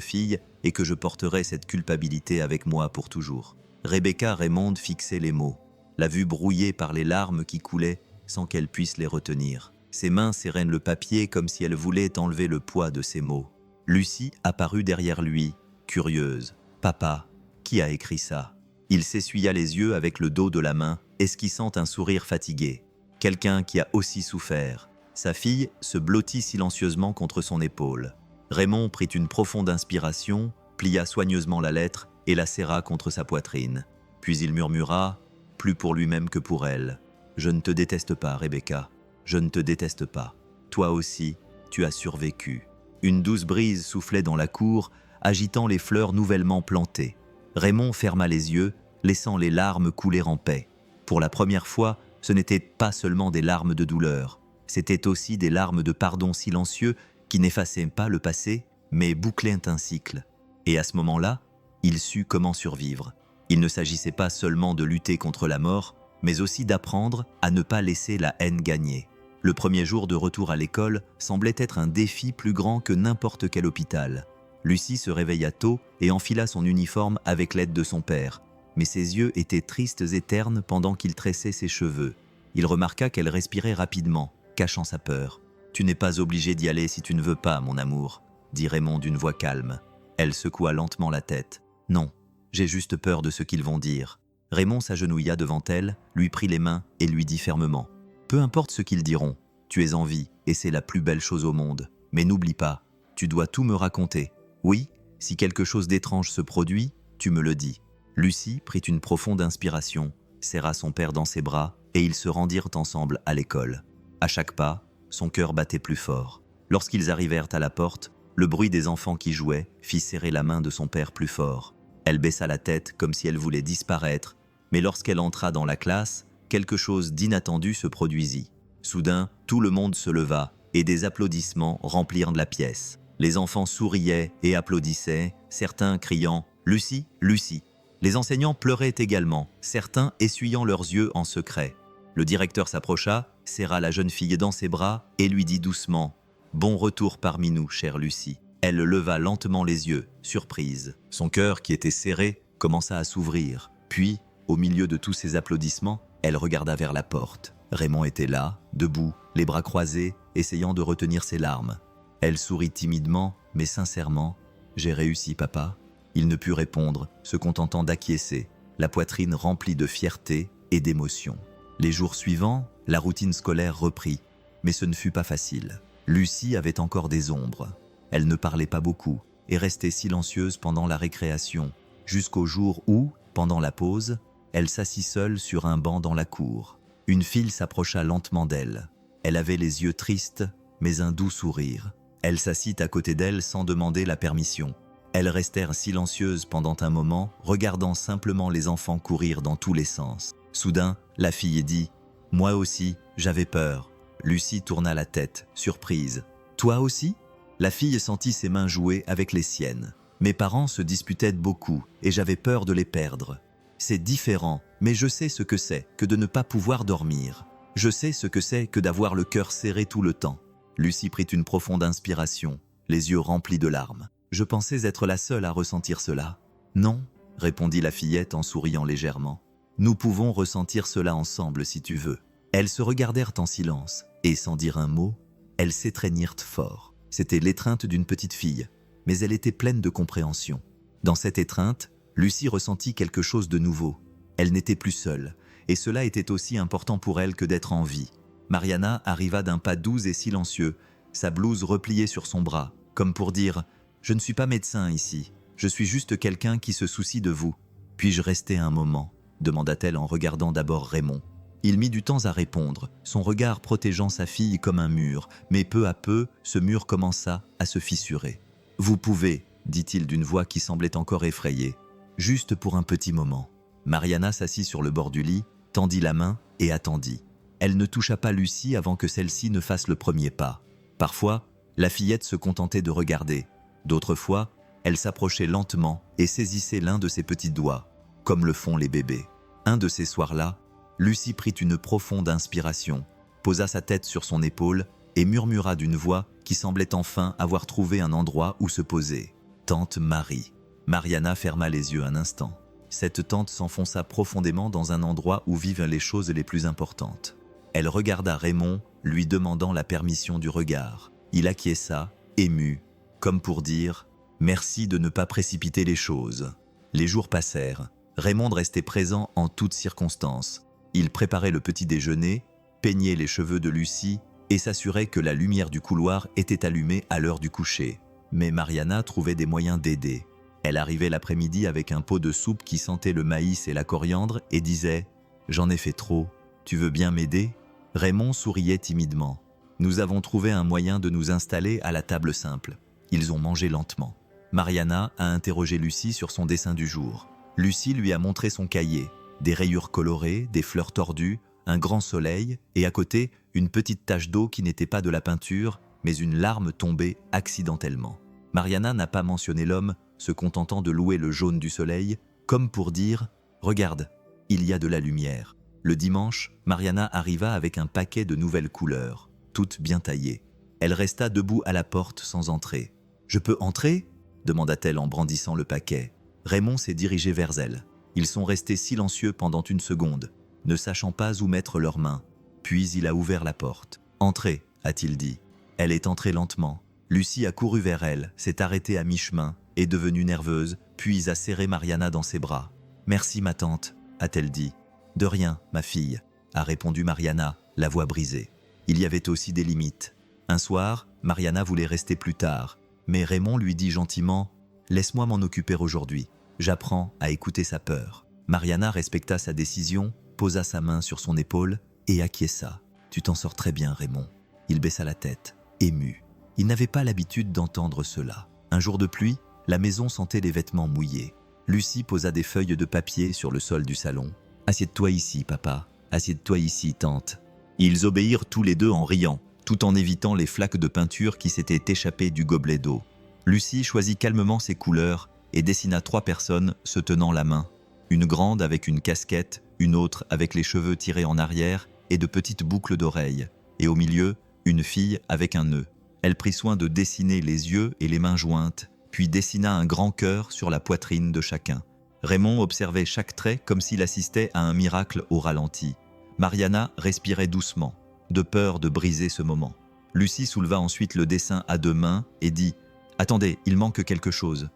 fille et que je porterai cette culpabilité avec moi pour toujours. » Rebecca Raymond fixait les mots, la vue brouillée par les larmes qui coulaient sans qu'elle puisse les retenir. Ses mains serraient le papier comme si elle voulait enlever le poids de ses mots. Lucie apparut derrière lui, curieuse. « Papa, qui a écrit ça ?» Il s'essuya les yeux avec le dos de la main, esquissant un sourire fatigué. Quelqu'un qui a aussi souffert. Sa fille se blottit silencieusement contre son épaule. Raymond prit une profonde inspiration, plia soigneusement la lettre et la serra contre sa poitrine. Puis il murmura, plus pour lui-même que pour elle. « Je ne te déteste pas, Rebecca. Je ne te déteste pas. Toi aussi, tu as survécu. » Une douce brise soufflait dans la cour, agitant les fleurs nouvellement plantées. Raymond ferma les yeux, laissant les larmes couler en paix. Pour la première fois, ce n'étaient pas seulement des larmes de douleur. C'étaient aussi des larmes de pardon silencieux qui n'effaçaient pas le passé, mais bouclaient un cycle. Et à ce moment-là, il sut comment survivre. Il ne s'agissait pas seulement de lutter contre la mort, mais aussi d'apprendre à ne pas laisser la haine gagner. Le premier jour de retour à l'école semblait être un défi plus grand que n'importe quel hôpital. Lucie se réveilla tôt et enfila son uniforme avec l'aide de son père, mais ses yeux étaient tristes et ternes pendant qu'il tressait ses cheveux. Il remarqua qu'elle respirait rapidement, cachant sa peur. « Tu n'es pas obligé d'y aller si tu ne veux pas, mon amour, » dit Raymond d'une voix calme. Elle secoua lentement la tête. « Non, j'ai juste peur de ce qu'ils vont dire. » Raymond s'agenouilla devant elle, lui prit les mains et lui dit fermement. « Peu importe ce qu'ils diront, tu es en vie et c'est la plus belle chose au monde. Mais n'oublie pas, tu dois tout me raconter. Oui, si quelque chose d'étrange se produit, tu me le dis. » Lucie prit une profonde inspiration, serra son père dans ses bras et ils se rendirent ensemble à l'école. À chaque pas, son cœur battait plus fort. Lorsqu'ils arrivèrent à la porte, le bruit des enfants qui jouaient fit serrer la main de son père plus fort. Elle baissa la tête comme si elle voulait disparaître, mais lorsqu'elle entra dans la classe, quelque chose d'inattendu se produisit. Soudain, tout le monde se leva et des applaudissements remplirent la pièce. Les enfants souriaient et applaudissaient, certains criant « Lucie, Lucie !» Les enseignants pleuraient également, certains essuyant leurs yeux en secret. Le directeur s'approcha, serra la jeune fille dans ses bras et lui dit doucement « Bon retour parmi nous, chère Lucie ». Elle leva lentement les yeux, surprise. Son cœur, qui était serré, commença à s'ouvrir. Puis, au milieu de tous ces applaudissements, elle regarda vers la porte. Raymond était là, debout, les bras croisés, essayant de retenir ses larmes. Elle sourit timidement, mais sincèrement. « J'ai réussi, papa ?» Il ne put répondre, se contentant d'acquiescer, la poitrine remplie de fierté et d'émotion. Les jours suivants, la routine scolaire reprit, mais ce ne fut pas facile. Lucie avait encore des ombres. Elle ne parlait pas beaucoup et restait silencieuse pendant la récréation, jusqu'au jour où, pendant la pause, elle s'assit seule sur un banc dans la cour. Une fille s'approcha lentement d'elle. Elle avait les yeux tristes, mais un doux sourire. Elle s'assit à côté d'elle sans demander la permission. Elles restèrent silencieuses pendant un moment, regardant simplement les enfants courir dans tous les sens. Soudain, la fille dit « Moi aussi, j'avais peur ». Lucie tourna la tête, surprise. « Toi aussi ?» La fille sentit ses mains jouer avec les siennes. « Mes parents se disputaient beaucoup et j'avais peur de les perdre. C'est différent, mais je sais ce que c'est que de ne pas pouvoir dormir. Je sais ce que c'est que d'avoir le cœur serré tout le temps. » Lucie prit une profonde inspiration, les yeux remplis de larmes. « Je pensais être la seule à ressentir cela. »« Non, » répondit la fillette en souriant légèrement. « Nous pouvons ressentir cela ensemble si tu veux. » Elles se regardèrent en silence, et sans dire un mot, elles s'étreignirent fort. C'était l'étreinte d'une petite fille, mais elle était pleine de compréhension. Dans cette étreinte, Lucie ressentit quelque chose de nouveau. Elle n'était plus seule, et cela était aussi important pour elle que d'être en vie. Mariana arriva d'un pas doux et silencieux, sa blouse repliée sur son bras, comme pour dire « Je ne suis pas médecin ici, je suis juste quelqu'un qui se soucie de vous. Puis-je rester un moment ?» demanda-t-elle en regardant d'abord Raymond. Il mit du temps à répondre, son regard protégeant sa fille comme un mur, mais peu à peu, ce mur commença à se fissurer. « Vous pouvez, » dit-il d'une voix qui semblait encore effrayée, « juste pour un petit moment. » Mariana s'assit sur le bord du lit, tendit la main et attendit. Elle ne toucha pas Lucie avant que celle-ci ne fasse le premier pas. Parfois, la fillette se contentait de regarder. D'autres fois, elle s'approchait lentement et saisissait l'un de ses petits doigts, comme le font les bébés. Un de ces soirs-là, Lucie prit une profonde inspiration, posa sa tête sur son épaule et murmura d'une voix qui semblait enfin avoir trouvé un endroit où se poser. « Tante Marie ». Mariana ferma les yeux un instant. Cette tante s'enfonça profondément dans un endroit où vivent les choses les plus importantes. Elle regarda Raymond, lui demandant la permission du regard. Il acquiesça, ému, comme pour dire « Merci de ne pas précipiter les choses ». Les jours passèrent. Raymond restait présent en toutes circonstances. Il préparait le petit déjeuner, peignait les cheveux de Lucie et s'assurait que la lumière du couloir était allumée à l'heure du coucher. Mais Mariana trouvait des moyens d'aider. Elle arrivait l'après-midi avec un pot de soupe qui sentait le maïs et la coriandre et disait « J'en ai fait trop, tu veux bien m'aider ?» Raymond souriait timidement. « Nous avons trouvé un moyen de nous installer à la table simple. » Ils ont mangé lentement. Mariana a interrogé Lucie sur son dessin du jour. Lucie lui a montré son cahier. Des rayures colorées, des fleurs tordues, un grand soleil et à côté, une petite tache d'eau qui n'était pas de la peinture, mais une larme tombée accidentellement. Mariana n'a pas mentionné l'homme, se contentant de louer le jaune du soleil, comme pour dire « Regarde, il y a de la lumière ». Le dimanche, Mariana arriva avec un paquet de nouvelles couleurs, toutes bien taillées. Elle resta debout à la porte sans entrer. « Je peux entrer ?» demanda-t-elle en brandissant le paquet. Raymond s'est dirigé vers elle. Ils sont restés silencieux pendant une seconde, ne sachant pas où mettre leurs mains. Puis il a ouvert la porte. « Entrez », a-t-il dit. Elle est entrée lentement. Lucie a couru vers elle, s'est arrêtée à mi-chemin, est devenue nerveuse, puis a serré Mariana dans ses bras. « Merci ma tante », a-t-elle dit. « De rien, ma fille », a répondu Mariana, la voix brisée. Il y avait aussi des limites. Un soir, Mariana voulait rester plus tard, mais Raymond lui dit gentiment « Laisse-moi m'en occuper aujourd'hui. J'apprends à écouter sa peur. » Mariana respecta sa décision, posa sa main sur son épaule et acquiesça. « Tu t'en sors très bien, Raymond. » Il baissa la tête, ému. Il n'avait pas l'habitude d'entendre cela. Un jour de pluie, la maison sentait les vêtements mouillés. Lucie posa des feuilles de papier sur le sol du salon. « Assieds-toi ici, papa. Assieds-toi ici, tante. » Ils obéirent tous les deux en riant, tout en évitant les flaques de peinture qui s'étaient échappées du gobelet d'eau. Lucie choisit calmement ses couleurs et dessina 3 personnes se tenant la main. Une grande avec une casquette, une autre avec les cheveux tirés en arrière et de petites boucles d'oreilles, et au milieu, une fille avec un nœud. Elle prit soin de dessiner les yeux et les mains jointes, puis dessina un grand cœur sur la poitrine de chacun. Raymond observait chaque trait comme s'il assistait à un miracle au ralenti. Mariana respirait doucement, de peur de briser ce moment. Lucie souleva ensuite le dessin à deux mains et dit « Attendez, il manque quelque chose. »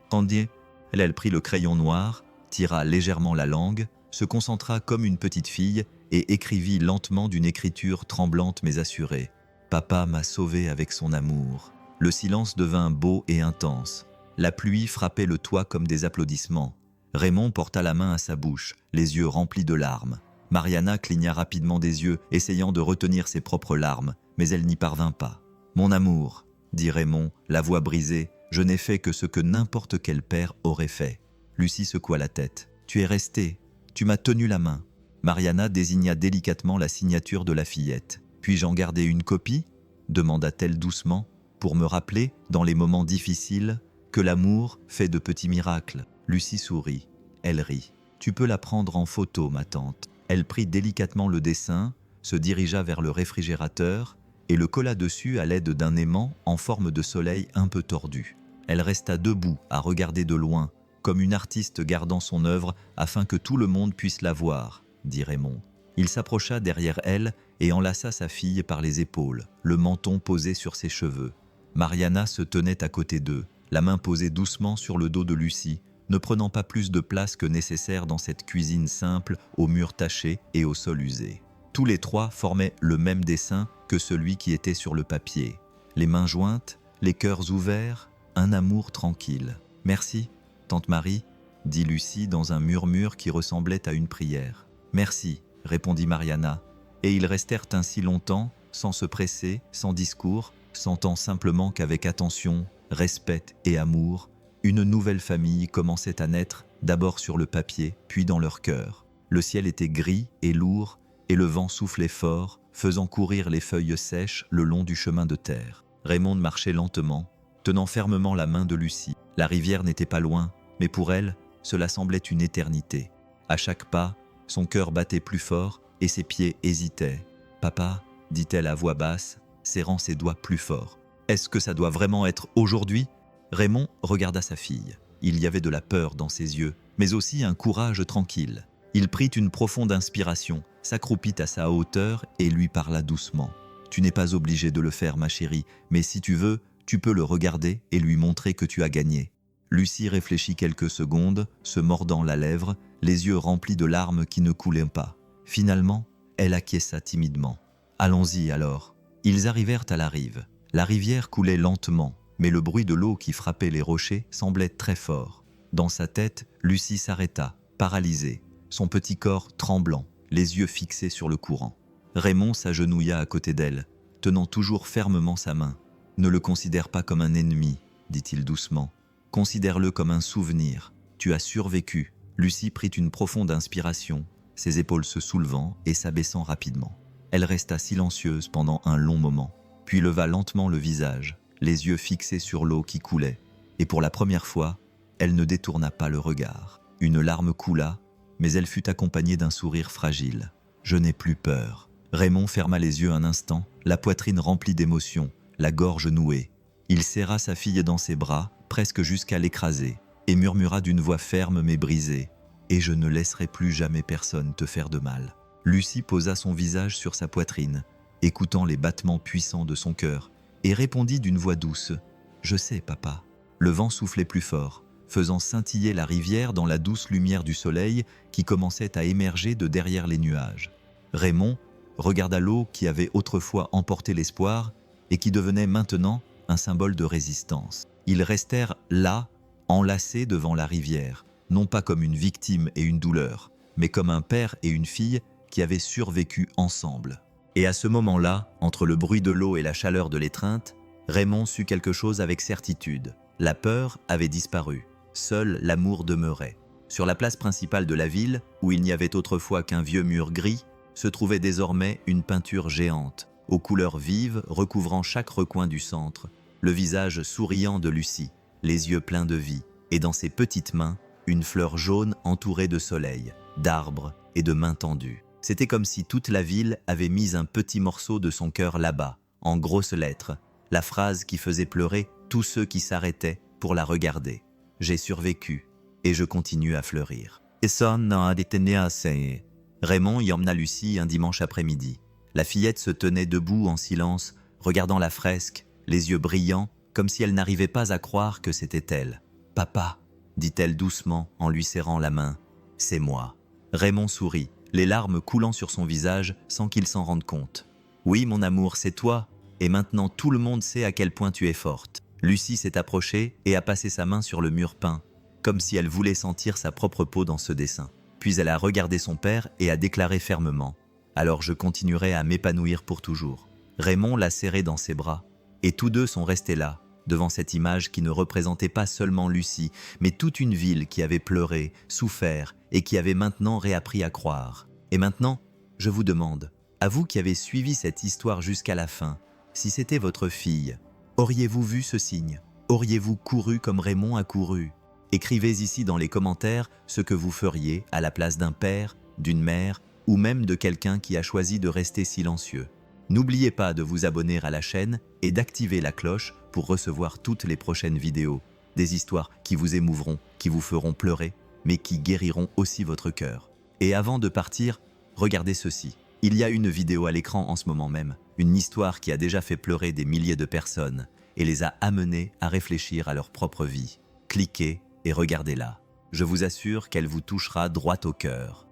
Tendiez. Elle prit le crayon noir, tira légèrement la langue, se concentra comme une petite fille et écrivit lentement d'une écriture tremblante mais assurée. « Papa m'a sauvé avec son amour. » Le silence devint beau et intense. La pluie frappait le toit comme des applaudissements. Raymond porta la main à sa bouche, les yeux remplis de larmes. Mariana cligna rapidement des yeux, essayant de retenir ses propres larmes, mais elle n'y parvint pas. « Mon amour, » dit Raymond, la voix brisée, « je n'ai fait que ce que n'importe quel père aurait fait. » Lucie secoua la tête. « Tu es resté, tu m'as tenu la main. » Mariana désigna délicatement la signature de la fillette. « Puis-je en garder une copie ?» demanda-t-elle doucement, pour me rappeler, dans les moments difficiles, que l'amour fait de petits miracles. Lucie sourit. Elle rit. « Tu peux la prendre en photo, ma tante. » Elle prit délicatement le dessin, se dirigea vers le réfrigérateur et le colla dessus à l'aide d'un aimant en forme de soleil un peu tordu. Elle resta debout à regarder de loin, comme une artiste gardant son œuvre afin que tout le monde puisse la voir, dit Raymond. Il s'approcha derrière elle et enlaça sa fille par les épaules, le menton posé sur ses cheveux. Mariana se tenait à côté d'eux, la main posée doucement sur le dos de Lucie, ne prenant pas plus de place que nécessaire dans cette cuisine simple, aux murs tachés et au sol usé. Tous les trois formaient le même dessin que celui qui était sur le papier. Les mains jointes, les cœurs ouverts, un amour tranquille. « Merci, tante Marie », dit Lucie dans un murmure qui ressemblait à une prière. « Merci », répondit Mariana, et ils restèrent ainsi longtemps, sans se presser, sans discours, sentant simplement qu'avec attention, respect et amour, une nouvelle famille commençait à naître, d'abord sur le papier, puis dans leur cœur. Le ciel était gris et lourd, et le vent soufflait fort, faisant courir les feuilles sèches le long du chemin de terre. Raymond marchait lentement, tenant fermement la main de Lucie. La rivière n'était pas loin, mais pour elle, cela semblait une éternité. À chaque pas, son cœur battait plus fort et ses pieds hésitaient. « Papa » dit-elle à voix basse, serrant ses doigts plus fort. « Est-ce que ça doit vraiment être aujourd'hui ?» Raymond regarda sa fille. Il y avait de la peur dans ses yeux, mais aussi un courage tranquille. Il prit une profonde inspiration, s'accroupit à sa hauteur et lui parla doucement. « Tu n'es pas obligée de le faire, ma chérie, mais si tu veux, tu peux le regarder et lui montrer que tu as gagné. » Lucie réfléchit quelques secondes, se mordant la lèvre, les yeux remplis de larmes qui ne coulaient pas. Finalement, elle acquiesça timidement. « Allons-y alors. » Ils arrivèrent à la rive. La rivière coulait lentement, mais le bruit de l'eau qui frappait les rochers semblait très fort. Dans sa tête, Lucie s'arrêta, paralysée, son petit corps tremblant, les yeux fixés sur le courant. Raymond s'agenouilla à côté d'elle, tenant toujours fermement sa main. « Ne le considère pas comme un ennemi, » dit-il doucement. « Considère-le comme un souvenir. Tu as survécu. » Lucie prit une profonde inspiration, ses épaules se soulevant et s'abaissant rapidement. Elle resta silencieuse pendant un long moment, puis leva lentement le visage, les yeux fixés sur l'eau qui coulait, et pour la première fois, elle ne détourna pas le regard. Une larme coula, mais elle fut accompagnée d'un sourire fragile. « Je n'ai plus peur. » Raymond ferma les yeux un instant, la poitrine remplie d'émotion, la gorge nouée. Il serra sa fille dans ses bras, presque jusqu'à l'écraser, et murmura d'une voix ferme mais brisée. « Et je ne laisserai plus jamais personne te faire de mal. » Lucie posa son visage sur sa poitrine, écoutant les battements puissants de son cœur, et répondit d'une voix douce. « Je sais, papa. » Le vent soufflait plus fort, faisant scintiller la rivière dans la douce lumière du soleil qui commençait à émerger de derrière les nuages. Raymond regarda l'eau qui avait autrefois emporté l'espoir et qui devenait maintenant un symbole de résistance. Ils restèrent là, enlacés devant la rivière, non pas comme une victime et une douleur, mais comme un père et une fille qui avaient survécu ensemble. Et à ce moment-là, entre le bruit de l'eau et la chaleur de l'étreinte, Raymond sut quelque chose avec certitude. La peur avait disparu. Seul l'amour demeurait. Sur la place principale de la ville, où il n'y avait autrefois qu'un vieux mur gris, se trouvait désormais une peinture géante, aux couleurs vives recouvrant chaque recoin du centre, le visage souriant de Lucie, les yeux pleins de vie, et dans ses petites mains, une fleur jaune entourée de soleil, d'arbres et de mains tendues. C'était comme si toute la ville avait mis un petit morceau de son cœur là-bas, en grosses lettres, la phrase qui faisait pleurer tous ceux qui s'arrêtaient pour la regarder. « J'ai survécu. et je continue à fleurir. Et ça n'a été assez. Raymond y emmena Lucie un dimanche après-midi. La fillette se tenait debout en silence, regardant la fresque, les yeux brillants, comme si elle n'arrivait pas à croire que c'était elle. « Papa », dit-elle doucement en lui serrant la main, « c'est moi ». Raymond sourit, les larmes coulant sur son visage sans qu'il s'en rende compte. « Oui, mon amour, c'est toi, et maintenant tout le monde sait à quel point tu es forte. » Lucie s'est approchée et a passé sa main sur le mur peint, comme si elle voulait sentir sa propre peau dans ce dessin. Puis elle a regardé son père et a déclaré fermement « Alors je continuerai à m'épanouir pour toujours ». Raymond l'a serrée dans ses bras, et tous deux sont restés là, devant cette image qui ne représentait pas seulement Lucie, mais toute une ville qui avait pleuré, souffert, et qui avait maintenant réappris à croire. Et maintenant, je vous demande, à vous qui avez suivi cette histoire jusqu'à la fin, si c'était votre fille, auriez-vous vu ce signe? Auriez-vous couru comme Raymond a couru? Écrivez ici dans les commentaires ce que vous feriez à la place d'un père, d'une mère ou même de quelqu'un qui a choisi de rester silencieux. N'oubliez pas de vous abonner à la chaîne et d'activer la cloche pour recevoir toutes les prochaines vidéos. Des histoires qui vous émouvront, qui vous feront pleurer, mais qui guériront aussi votre cœur. Et avant de partir, regardez ceci. Il y a une vidéo à l'écran en ce moment même, une histoire qui a déjà fait pleurer des milliers de personnes et les a amenés à réfléchir à leur propre vie. Cliquez et regardez-la. Je vous assure qu'elle vous touchera droit au cœur.